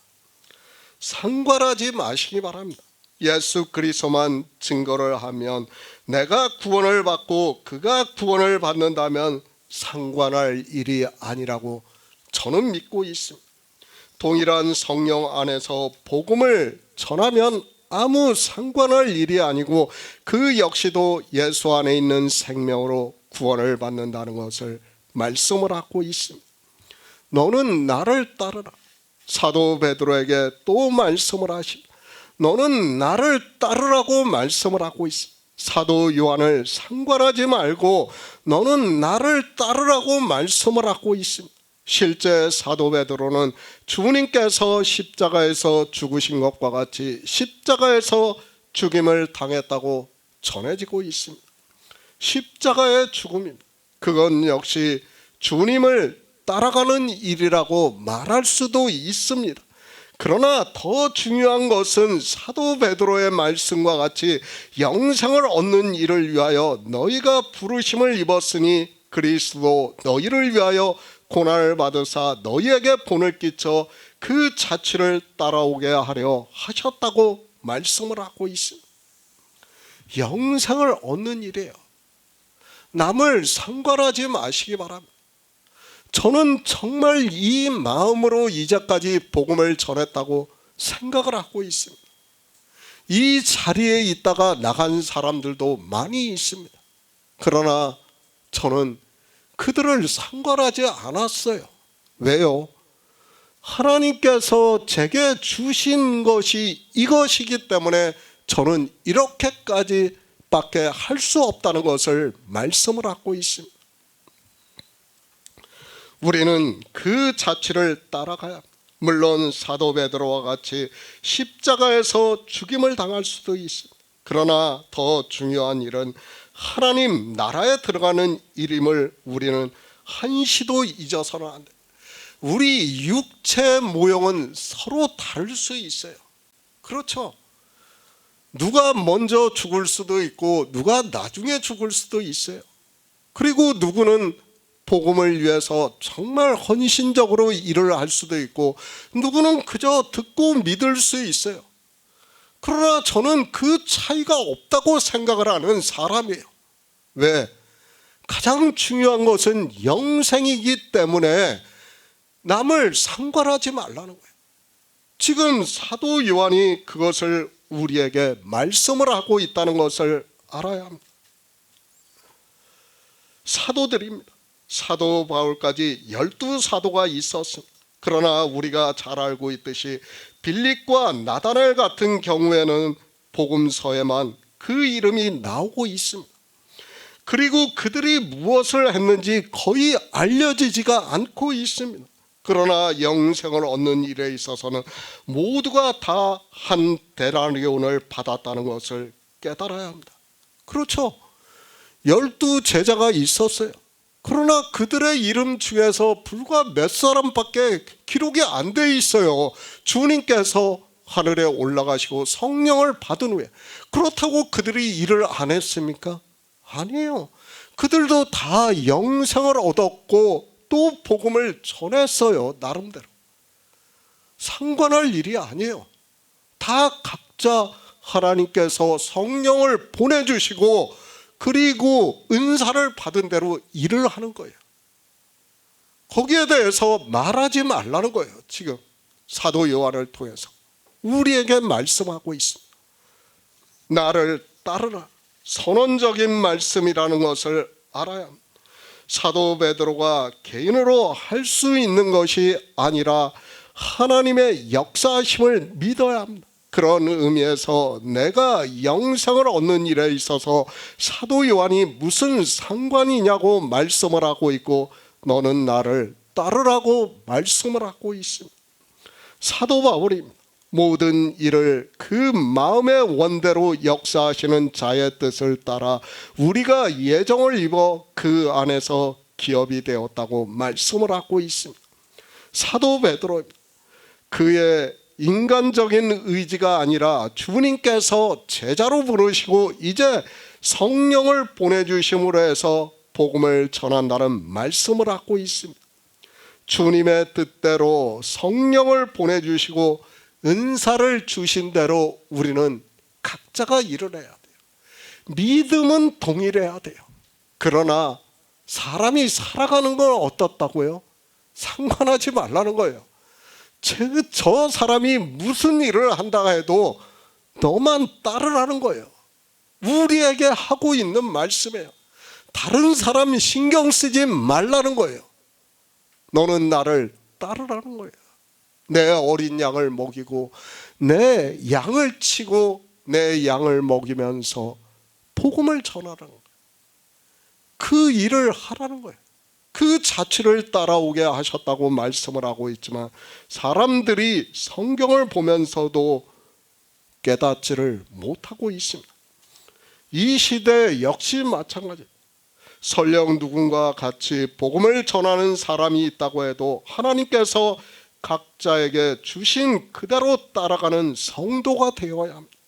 상관하지 마시기 바랍니다. 예수 그리스도만 증거를 하면, 내가 구원을 받고 그가 구원을 받는다면 상관할 일이 아니라고 저는 믿고 있습니다. 동일한 성령 안에서 복음을 전하면 아무 상관할 일이 아니고 그 역시도 예수 안에 있는 생명으로 구원을 받는다는 것을 말씀을 하고 있습니다. 너는 나를 따르라. 사도 베드로에게 또 말씀을 하십니다. 너는 나를 따르라고 말씀을 하고 있습니다. 사도 요한을 상관하지 말고 너는 나를 따르라고 말씀을 하고 있습니다. 실제 사도 베드로는 주님께서 십자가에서 죽으신 것과 같이 십자가에서 죽임을 당했다고 전해지고 있습니다. 십자가의 죽음입니다. 그건 역시 주님을 따라가는 일이라고 말할 수도 있습니다. 그러나 더 중요한 것은 사도 베드로의 말씀과 같이 영생을 얻는 일을 위하여 너희가 부르심을 입었으니 그리스도 너희를 위하여 고난을 받으사 너희에게 본을 끼쳐 그 자취를 따라오게 하려 하셨다고 말씀을 하고 있습니다. 영생을 얻는 일이에요. 남을 상관하지 마시기 바랍니다. 저는 정말 이 마음으로 이제까지 복음을 전했다고 생각을 하고 있습니다. 이 자리에 있다가 나간 사람들도 많이 있습니다. 그러나 저는 그들을 상관하지 않았어요. 왜요? 하나님께서 제게 주신 것이 이것이기 때문에 저는 이렇게까지밖에 할 수 없다는 것을 말씀을 하고 있습니다. 우리는 그 자취를 따라가야 합니다. 물론 사도 베드로와 같이 십자가에서 죽임을 당할 수도 있습니다. 그러나 더 중요한 일은 하나님 나라에 들어가는 일임을 우리는 한시도 잊어서는 안 돼요. 우리 육체 모형은 서로 다를 수 있어요. 그렇죠? 누가 먼저 죽을 수도 있고 누가 나중에 죽을 수도 있어요. 그리고 누구는 복음을 위해서 정말 헌신적으로 일을 할 수도 있고 누구는 그저 듣고 믿을 수 있어요. 그러나 저는 그 차이가 없다고 생각을 하는 사람이에요. 왜? 가장 중요한 것은 영생이기 때문에 남을 상관하지 말라는 거예요. 지금 사도 요한이 그것을 우리에게 말씀을 하고 있다는 것을 알아야 합니다. 사도들입니다. 사도 바울까지 12사도가 있었습니다. 그러나 우리가 잘 알고 있듯이 빌립과 나다넬 같은 경우에는 복음서에만 그 이름이 나오고 있습니다. 그리고 그들이 무엇을 했는지 거의 알려지지가 않고 있습니다. 그러나 영생을 얻는 일에 있어서는 모두가 다 한 데나리온을 받았다는 것을 깨달아야 합니다. 그렇죠? 12제자가 있었어요. 그러나 그들의 이름 중에서 불과 몇 사람밖에 기록이 안 돼 있어요. 주님께서 하늘에 올라가시고 성령을 받은 후에. 그렇다고 그들이 일을 안 했습니까? 아니에요. 그들도 다 영생을 얻었고 또 복음을 전했어요. 나름대로. 상관할 일이 아니에요. 다 각자 하나님께서 성령을 보내주시고 그리고 은사를 받은 대로 일을 하는 거예요. 거기에 대해서 말하지 말라는 거예요. 지금 사도 요한을 통해서 우리에게 말씀하고 있습니다. 나를 따르라. 선언적인 말씀이라는 것을 알아야 합니다. 사도 베드로가 개인으로 할 수 있는 것이 아니라 하나님의 역사하심을 믿어야 합니다. 그런 의미에서 내가 영생을 얻는 일에 있어서 사도 요한이 무슨 상관이냐고 말씀을 하고 있고 너는 나를 따르라고 말씀을 하고 있습니다. 사도 바울이 모든 일을 그 마음의 원대로 역사하시는 자의 뜻을 따라 우리가 예정을 입어 그 안에서 기업이 되었다고 말씀을 하고 있습니다. 사도 베드로 그의 인간적인 의지가 아니라 주님께서 제자로 부르시고 이제 성령을 보내주심으로 해서 복음을 전한다는 말씀을 하고 있습니다. 주님의 뜻대로 성령을 보내주시고 은사를 주신 대로 우리는 각자가 일을 해야 돼요. 믿음은 동일해야 돼요. 그러나 사람이 살아가는 건 어떻다고요? 상관하지 말라는 거예요. 저 사람이 무슨 일을 한다 해도 너만 따르라는 거예요. 우리에게 하고 있는 말씀이에요. 다른 사람 신경 쓰지 말라는 거예요. 너는 나를 따르라는 거예요. 내 어린 양을 먹이고 내 양을 치고 내 양을 먹이면서 복음을 전하라는 거예요. 그 일을 하라는 거예요. 그 자취를 따라오게 하셨다고 말씀을 하고 있지만 사람들이 성경을 보면서도 깨닫지를 못하고 있습니다. 이 시대 역시 마찬가지예요. 설령 누군가 같이 복음을 전하는 사람이 있다고 해도 하나님께서 각자에게 주신 그대로 따라가는 성도가 되어야 합니다.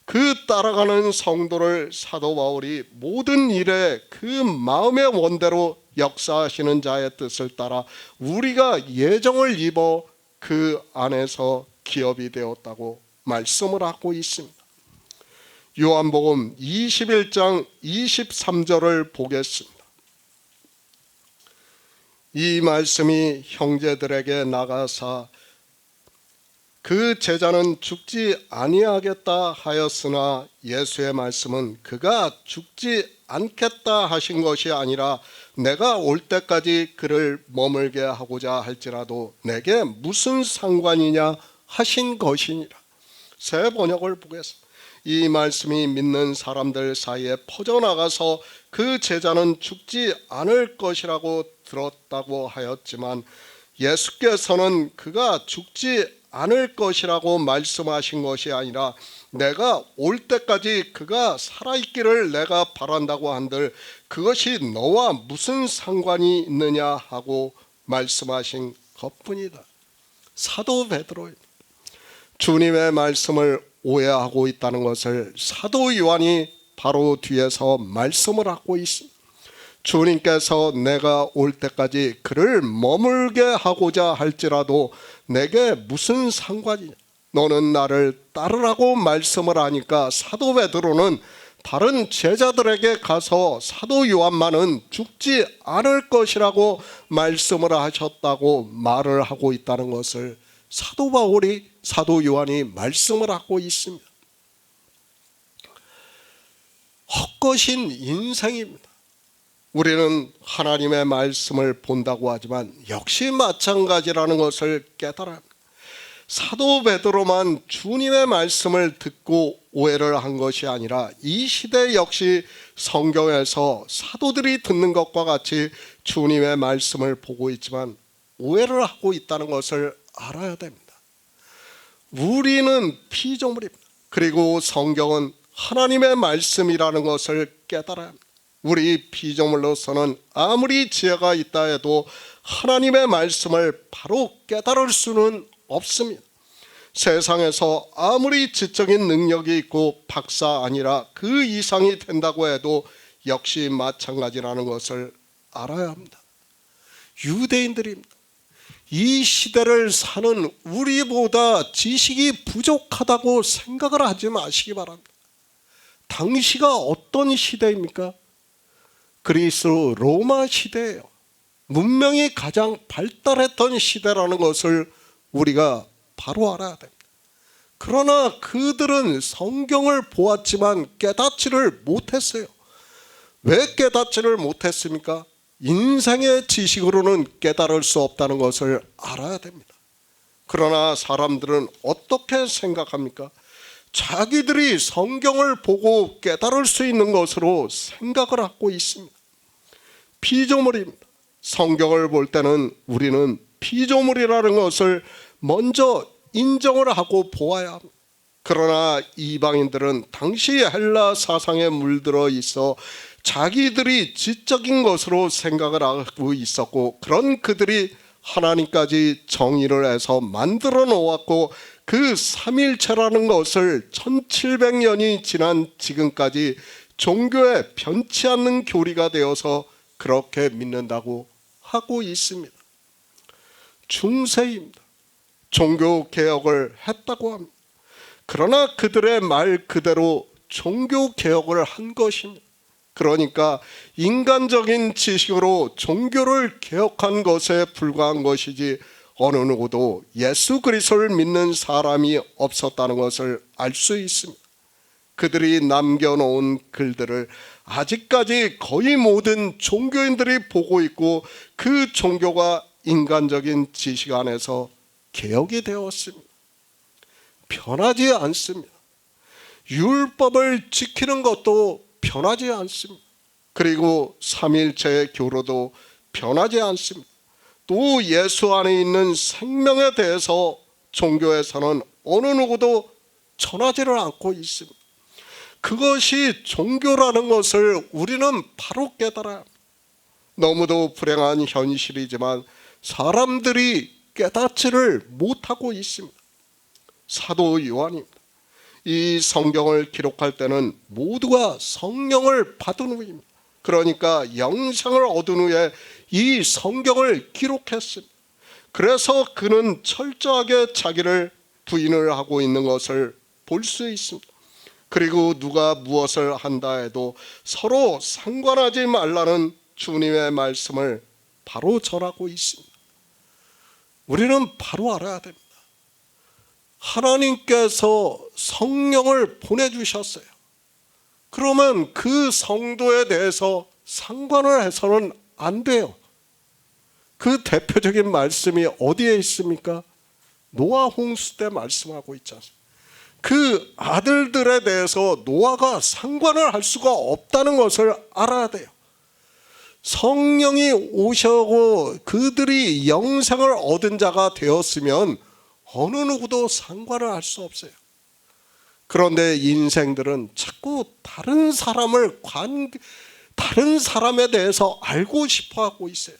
그 따라가는 성도를 사도 바울이 모든 일에 그 마음의 원대로 역사하시는 자의 뜻을 따라 우리가 예정을 입어 그 안에서 기업이 되었다고 말씀을 하고 있습니다. 요한복음 21장 23절을 보겠습니다. 이 말씀이 형제들에게 나가사 그 제자는 죽지 아니하겠다 하였으나 예수의 말씀은 그가 죽지 않겠다 하신 것이 아니라 내가 올 때까지 그를 머물게 하고자 할지라도 내게 무슨 상관이냐 하신 것이니라. 새 번역을 보겠습니다. 이 말씀이 믿는 사람들 사이에 퍼져나가서 그 제자는 죽지 않을 것이라고 들었다고 하였지만 예수께서는 그가 죽지 않을 것이라고 말씀하신 것이 아니라 내가 올 때까지 그가 살아있기를 내가 바란다고 한들 그것이 너와 무슨 상관이 있느냐 하고 말씀하신 것뿐이다. 사도 베드로입니다. 주님의 말씀을 오해하고 있다는 것을 사도 요한이 바로 뒤에서 말씀을 하고 있습니다. 주님께서 내가 올 때까지 그를 머물게 하고자 할지라도 내게 무슨 상관이냐, 너는 나를 따르라고 말씀을 하니까 사도 베드로는 다른 제자들에게 가서 사도 요한만은 죽지 않을 것이라고 말씀을 하셨다고 말을 하고 있다는 것을 사도 바울이 사도 요한이 말씀을 하고 있습니다. 헛것인 인생입니다. 우리는 하나님의 말씀을 본다고 하지만 역시 마찬가지라는 것을 깨달아야 합니다. 사도 베드로만 주님의 말씀을 듣고 오해를 한 것이 아니라 이 시대 역시 성경에서 사도들이 듣는 것과 같이 주님의 말씀을 보고 있지만 오해를 하고 있다는 것을 알아야 됩니다. 우리는 피조물입니다. 그리고 성경은 하나님의 말씀이라는 것을 깨달아야 합니다. 우리 피조물로서는 아무리 지혜가 있다 해도 하나님의 말씀을 바로 깨달을 수는 없습니다. 세상에서 아무리 지적인 능력이 있고 박사 아니라 그 이상이 된다고 해도 역시 마찬가지라는 것을 알아야 합니다. 유대인들입니다. 이 시대를 사는 우리보다 지식이 부족하다고 생각을 하지 마시기 바랍니다. 당시가 어떤 시대입니까? 그리스 로마 시대예요. 문명이 가장 발달했던 시대라는 것을 우리가 바로 알아야 됩니다. 그러나 그들은 성경을 보았지만 깨닫지를 못했어요. 왜 깨닫지를 못했습니까? 인생의 지식으로는 깨달을 수 없다는 것을 알아야 됩니다. 그러나 사람들은 어떻게 생각합니까? 자기들이 성경을 보고 깨달을 수 있는 것으로 생각을 하고 있습니다. 피조물입니다. 성경을 볼 때는 우리는 피조물이라는 것을 먼저 인정을 하고 보아야 합니다. 그러나 이방인들은 당시 헬라 사상에 물들어 있어 자기들이 지적인 것으로 생각을 하고 있었고, 그런 그들이 하나님까지 정의를 해서 만들어 놓았고 그 삼일체라는 것을 1700년이 지난 지금까지 종교에 변치 않는 교리가 되어서 그렇게 믿는다고 하고 있습니다. 중세입니다. 종교개혁을 했다고 합니다. 그러나 그들의 말 그대로 종교개혁을 한 것입니다. 그러니까 인간적인 지식으로 종교를 개혁한 것에 불과한 것이지 어느 누구도 예수 그리스도를 믿는 사람이 없었다는 것을 알 수 있습니다. 그들이 남겨놓은 글들을 아직까지 거의 모든 종교인들이 보고 있고 그 종교가 인간적인 지식 안에서 개혁이 되었습니다. 변하지 않습니다. 율법을 지키는 것도 변하지 않습니다. 그리고 삼일체의 교로도 변하지 않습니다. 또 예수 안에 있는 생명에 대해서 종교에서는 어느 누구도 전하지를 않고 있습니다. 그것이 종교라는 것을 우리는 바로 깨달아야 합니다. 너무도 불행한 현실이지만 사람들이 깨닫지를 못하고 있습니다. 사도 요한입니다. 이 성경을 기록할 때는 모두가 성령을 받은 후입니다. 그러니까 영생을 얻은 후에 이 성경을 기록했습니다. 그래서 그는 철저하게 자기를 부인을 하고 있는 것을 볼 수 있습니다. 그리고 누가 무엇을 한다 해도 서로 상관하지 말라는 주님의 말씀을 바로 전하고 있습니다. 우리는 바로 알아야 됩니다. 하나님께서 성령을 보내주셨어요. 그러면 그 성도에 대해서 상관을 해서는 안 돼요. 그 대표적인 말씀이 어디에 있습니까? 노아 홍수 때 말씀하고 있지 않습니까? 그 아들들에 대해서 노아가 상관을 할 수가 없다는 것을 알아야 돼요. 성령이 오셔고 그들이 영생을 얻은 자가 되었으면 어느 누구도 상관을 할 수 없어요. 그런데 인생들은 자꾸 다른 사람에 대해서 알고 싶어 하고 있어요.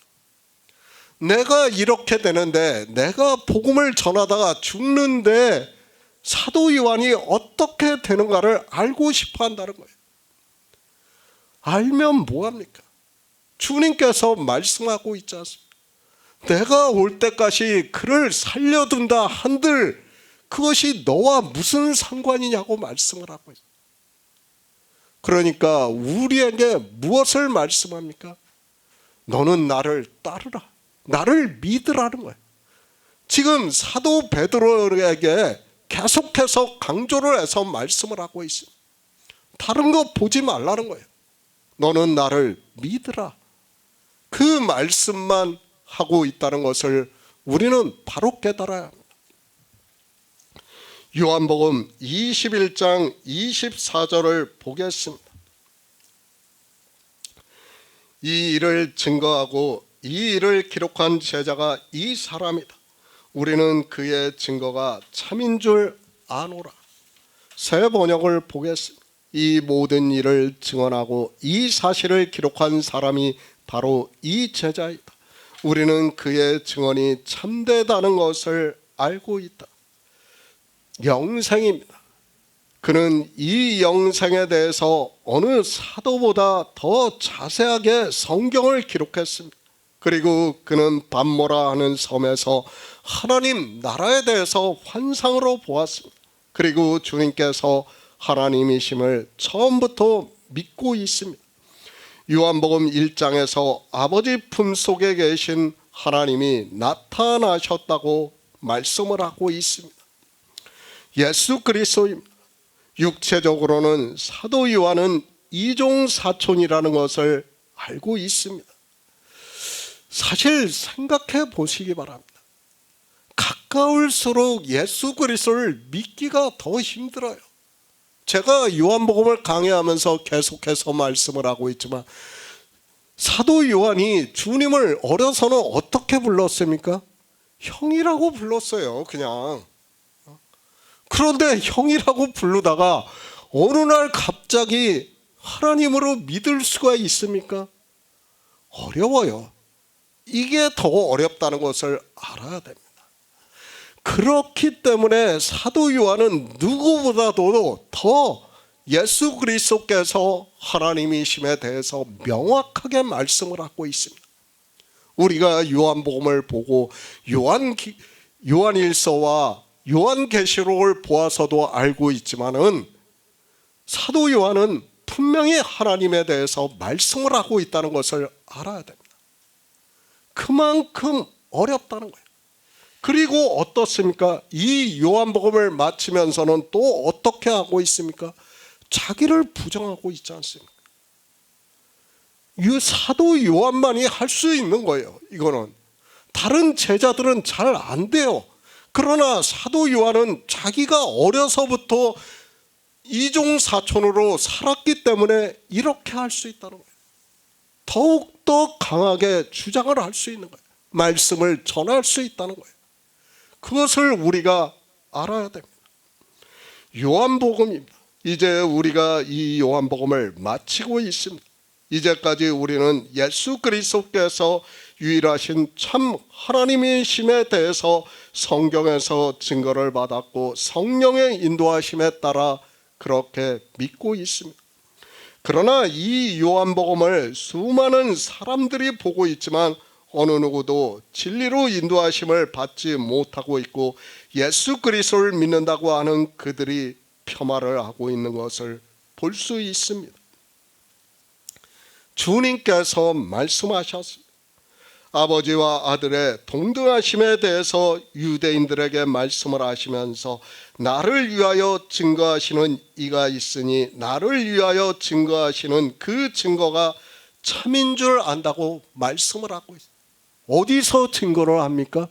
내가 이렇게 되는데, 내가 복음을 전하다가 죽는데 사도 요한이 어떻게 되는가를 알고 싶어 한다는 거예요. 알면 뭐합니까? 주님께서 말씀하고 있지 않습니까? 내가 올 때까지 그를 살려둔다 한들 그것이 너와 무슨 상관이냐고 말씀을 하고 있어요. 그러니까 우리에게 무엇을 말씀합니까? 너는 나를 따르라, 나를 믿으라는 거예요. 지금 사도 베드로에게 계속해서 강조를 해서 말씀을 하고 있습니다. 다른 거 보지 말라는 거예요. 너는 나를 믿으라. 그 말씀만 하고 있다는 것을 우리는 바로 깨달아야 합니다. 요한복음 21장 24절을 보겠습니다. 이 일을 증거하고 이 일을 기록한 제자가 이 사람이다. 우리는 그의 증거가 참인 줄 아노라. 새 번역을 보겠습니다. 이 모든 일을 증언하고 이 사실을 기록한 사람이 바로 이 제자이다. 우리는 그의 증언이 참되다는 것을 알고 있다. 영생입니다. 그는 이 영생에 대해서 어느 사도보다 더 자세하게 성경을 기록했습니다. 그리고 그는 밤모라 하는 섬에서 하나님 나라에 대해서 환상으로 보았습니다. 그리고 주님께서 하나님이심을 처음부터 믿고 있습니다. 요한복음 1장에서 아버지 품속에 계신 하나님이 나타나셨다고 말씀을 하고 있습니다. 예수 그리스도입니다. 육체적으로는 사도 요한은 이종 사촌이라는 것을 알고 있습니다. 사실 생각해 보시기 바랍니다. 가까울수록 예수 그리스도를 믿기가 더 힘들어요. 제가 요한복음을 강의하면서 계속해서 말씀을 하고 있지만 사도 요한이 주님을 어려서는 어떻게 불렀습니까? 형이라고 불렀어요. 그냥. 그런데 형이라고 부르다가 어느 날 갑자기 하나님으로 믿을 수가 있습니까? 어려워요. 이게 더 어렵다는 것을 알아야 됩니다. 그렇기 때문에 사도 요한은 누구보다도 더 예수 그리스도께서 하나님이심에 대해서 명확하게 말씀을 하고 있습니다. 우리가 요한복음을 보고 요한일서와 요한계시록을 보아서도 알고 있지만은 사도 요한은 분명히 하나님에 대해서 말씀을 하고 있다는 것을 알아야 됩니다. 그만큼 어렵다는 거예요. 그리고 어떻습니까? 이 요한복음을 마치면서는 또 어떻게 하고 있습니까? 자기를 부정하고 있지 않습니까? 이 사도 요한만이 할 수 있는 거예요. 이거는 다른 제자들은 잘 안 돼요. 그러나 사도 요한은 자기가 어려서부터 이종사촌으로 살았기 때문에 이렇게 할 수 있다는 거예요. 더욱더 강하게 주장을 할 수 있는 거예요. 말씀을 전할 수 있다는 거예요. 그것을 우리가 알아야 됩니다. 요한복음입니다. 이제 우리가 이 요한복음을 마치고 있습니다. 이제까지 우리는 예수 그리스도께서 유일하신 참 하나님이심에 대해서 성경에서 증거를 받았고 성령의 인도하심에 따라 그렇게 믿고 있습니다. 그러나 이 요한복음을 수많은 사람들이 보고 있지만 어느 누구도 진리로 인도하심을 받지 못하고 있고 예수 그리스도를 믿는다고 하는 그들이 폄하를 하고 있는 것을 볼 수 있습니다. 주님께서 말씀하셨습니다. 아버지와 아들의 동등하심에 대해서 유대인들에게 말씀을 하시면서 나를 위하여 증거하시는 이가 있으니 나를 위하여 증거하시는 그 증거가 참인 줄 안다고 말씀을 하고 있습니다. 어디서 증거를 합니까?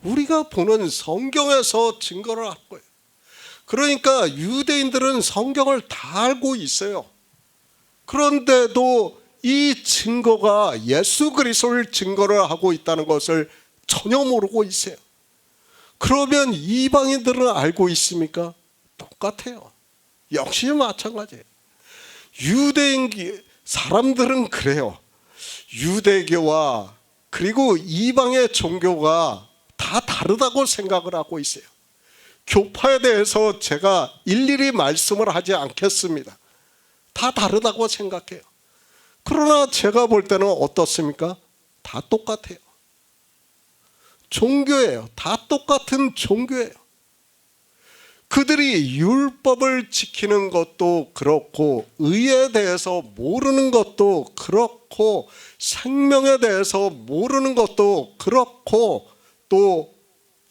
우리가 보는 성경에서 증거를 할 거예요. 그러니까 유대인들은 성경을 다 알고 있어요. 그런데도 이 증거가 예수 그리스도를 증거를 하고 있다는 것을 전혀 모르고 있어요. 그러면 이방인들은 알고 있습니까? 똑같아요. 역시 마찬가지예요. 유대인 사람들은 그래요. 유대교와 그리고 이방의 종교가 다 다르다고 생각을 하고 있어요. 교파에 대해서 제가 일일이 말씀을 하지 않겠습니다. 다 다르다고 생각해요. 그러나 제가 볼 때는 어떻습니까? 다 똑같아요. 종교예요. 다 똑같은 종교예요. 그들이 율법을 지키는 것도 그렇고 의에 대해서 모르는 것도 그렇고 생명에 대해서 모르는 것도 그렇고 또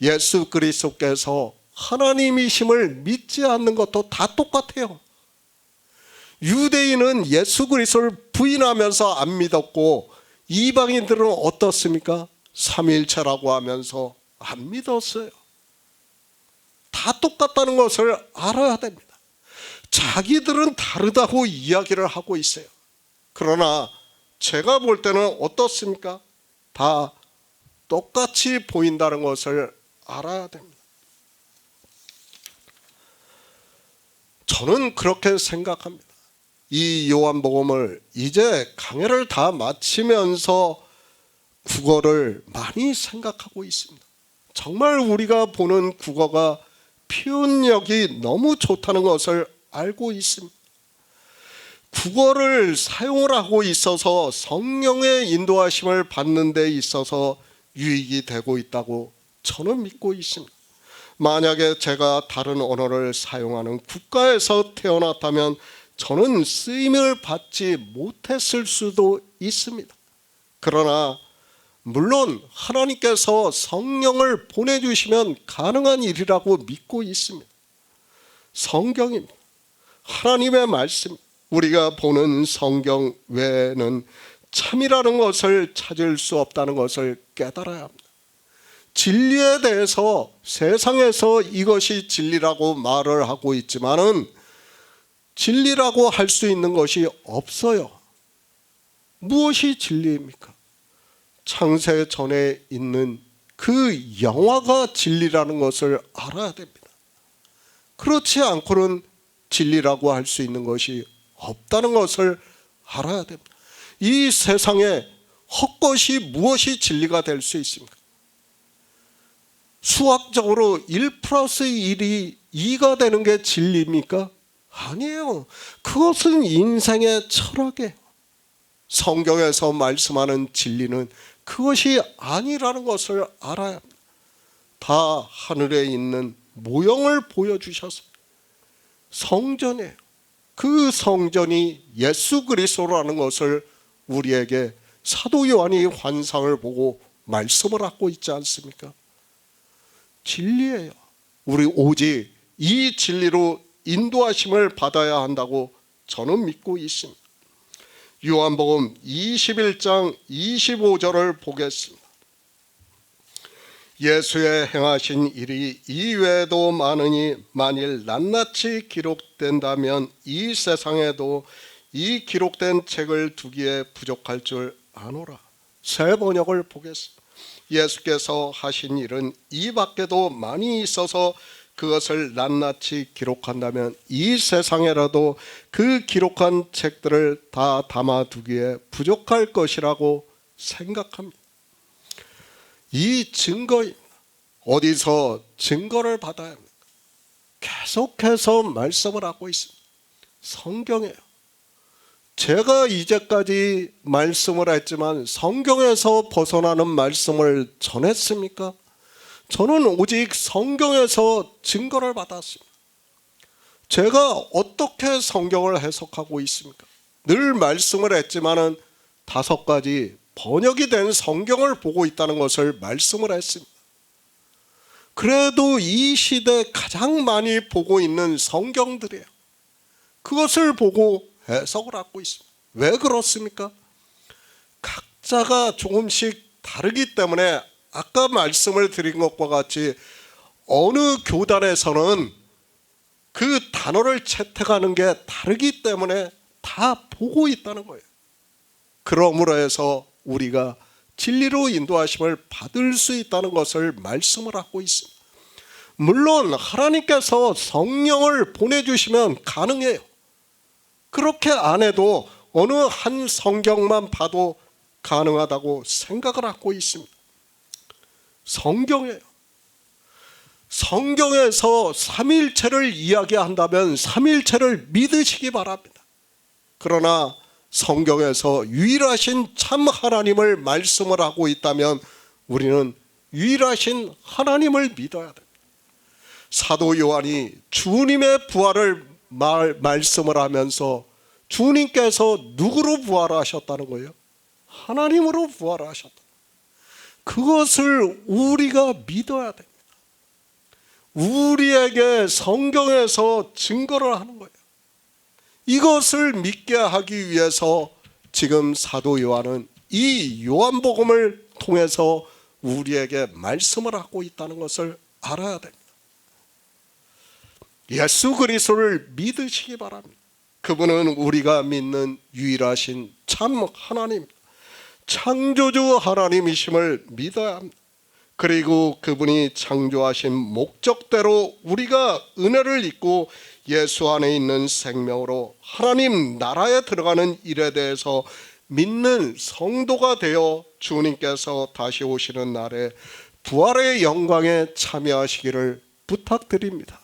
예수 그리스도께서 하나님이심을 믿지 않는 것도 다 똑같아요. 유대인은 예수 그리스도를 부인하면서 안 믿었고 이방인들은 어떻습니까? 삼위일체라고 하면서 안 믿었어요. 다 똑같다는 것을 알아야 됩니다. 자기들은 다르다고 이야기를 하고 있어요. 그러나 제가 볼 때는 어떻습니까? 다 똑같이 보인다는 것을 알아야 됩니다. 저는 그렇게 생각합니다. 이 요한복음을 이제 강해를 다 마치면서 국어를 많이 생각하고 있습니다. 정말 우리가 보는 국어가 표현력이 너무 좋다는 것을 알고 있습니다. 국어를 사용을 하고 있어서 성령의 인도하심을 받는 데 있어서 유익이 되고 있다고 저는 믿고 있습니다. 만약에 제가 다른 언어를 사용하는 국가에서 태어났다면 저는 쓰임을 받지 못했을 수도 있습니다. 그러나 물론 하나님께서 성령을 보내주시면 가능한 일이라고 믿고 있습니다. 성경입니다. 하나님의 말씀, 우리가 보는 성경 외에는 참이라는 것을 찾을 수 없다는 것을 깨달아야 합니다. 진리에 대해서 세상에서 이것이 진리라고 말을 하고 있지만은 진리라고 할 수 있는 것이 없어요. 무엇이 진리입니까? 창세 전에 있는 그 영화가 진리라는 것을 알아야 됩니다. 그렇지 않고는 진리라고 할 수 있는 것이 없다는 것을 알아야 됩니다. 이 세상에 헛것이 무엇이 진리가 될 수 있습니까? 수학적으로 1 플러스 1이 2가 되는 게 진리입니까? 아니에요. 그것은 인생의 철학이에요. 성경에서 말씀하는 진리는 그것이 아니라는 것을 알아야 합니다. 다 하늘에 있는 모형을 보여주셨습니다. 성전이에요. 그 성전이 예수 그리스도라는 것을 우리에게 사도 요한이 환상을 보고 말씀을 하고 있지 않습니까? 진리예요. 우리 오직 이 진리로 인도하심을 받아야 한다고 저는 믿고 있습니다. 요한복음 21장 25절을 보겠습니다. 예수의 행하신 일이 이외에도 많으니 만일 낱낱이 기록된다면 이 세상에도 이 기록된 책을 두기에 부족할 줄 아노라. 새 번역을 보겠습니다. 예수께서 하신 일은 이 밖에도 많이 있어서 그것을 낱낱이 기록한다면 이 세상에라도 그 기록한 책들을 다 담아두기에 부족할 것이라고 생각합니다. 이 증거입니다. 어디서 증거를 받아야 합니까? 계속해서 말씀을 하고 있습니다. 성경이에요. 제가 이제까지 말씀을 했지만 성경에서 벗어나는 말씀을 전했습니까? 저는 오직 성경에서 증거를 받았습니다. 제가 어떻게 성경을 해석하고 있습니까? 늘 말씀을 했지만은 5가지 번역이 된 성경을 보고 있다는 것을 말씀을 했습니다. 그래도 이 시대에 가장 많이 보고 있는 성경들이에요. 그것을 보고 해석을 하고 있습니다. 왜 그렇습니까? 각자가 조금씩 다르기 때문에 아까 말씀을 드린 것과 같이 어느 교단에서는 그 단어를 채택하는 게 다르기 때문에 다 보고 있다는 거예요. 그러므로 해서 우리가 진리로 인도하심을 받을 수 있다는 것을 말씀을 하고 있습니다. 물론 하나님께서 성령을 보내주시면 가능해요. 그렇게 안 해도 어느 한 성경만 봐도 가능하다고 생각을 하고 있습니다. 성경이에요. 성경에서 삼위일체를 이야기한다면 삼위일체를 믿으시기 바랍니다. 그러나 성경에서 유일하신 참 하나님을 말씀을 하고 있다면 우리는 유일하신 하나님을 믿어야 됩니다. 사도 요한이 주님의 부활을 말씀을 하면서 주님께서 누구로 부활하셨다는 거예요? 하나님으로 부활하셨다. 그것을 우리가 믿어야 됩니다. 우리에게 성경에서 증거를 하는 거예요. 이것을 믿게 하기 위해서 지금 사도 요한은 이 요한복음을 통해서 우리에게 말씀을 하고 있다는 것을 알아야 됩니다. 예수 그리스도를 믿으시기 바랍니다. 그분은 우리가 믿는 유일하신 참 하나님, 창조주 하나님이심을 믿어야 합니다. 그리고 그분이 창조하신 목적대로 우리가 은혜를 입고 예수 안에 있는 생명으로 하나님 나라에 들어가는 일에 대해서 믿는 성도가 되어 주님께서 다시 오시는 날에 부활의 영광에 참여하시기를 부탁드립니다.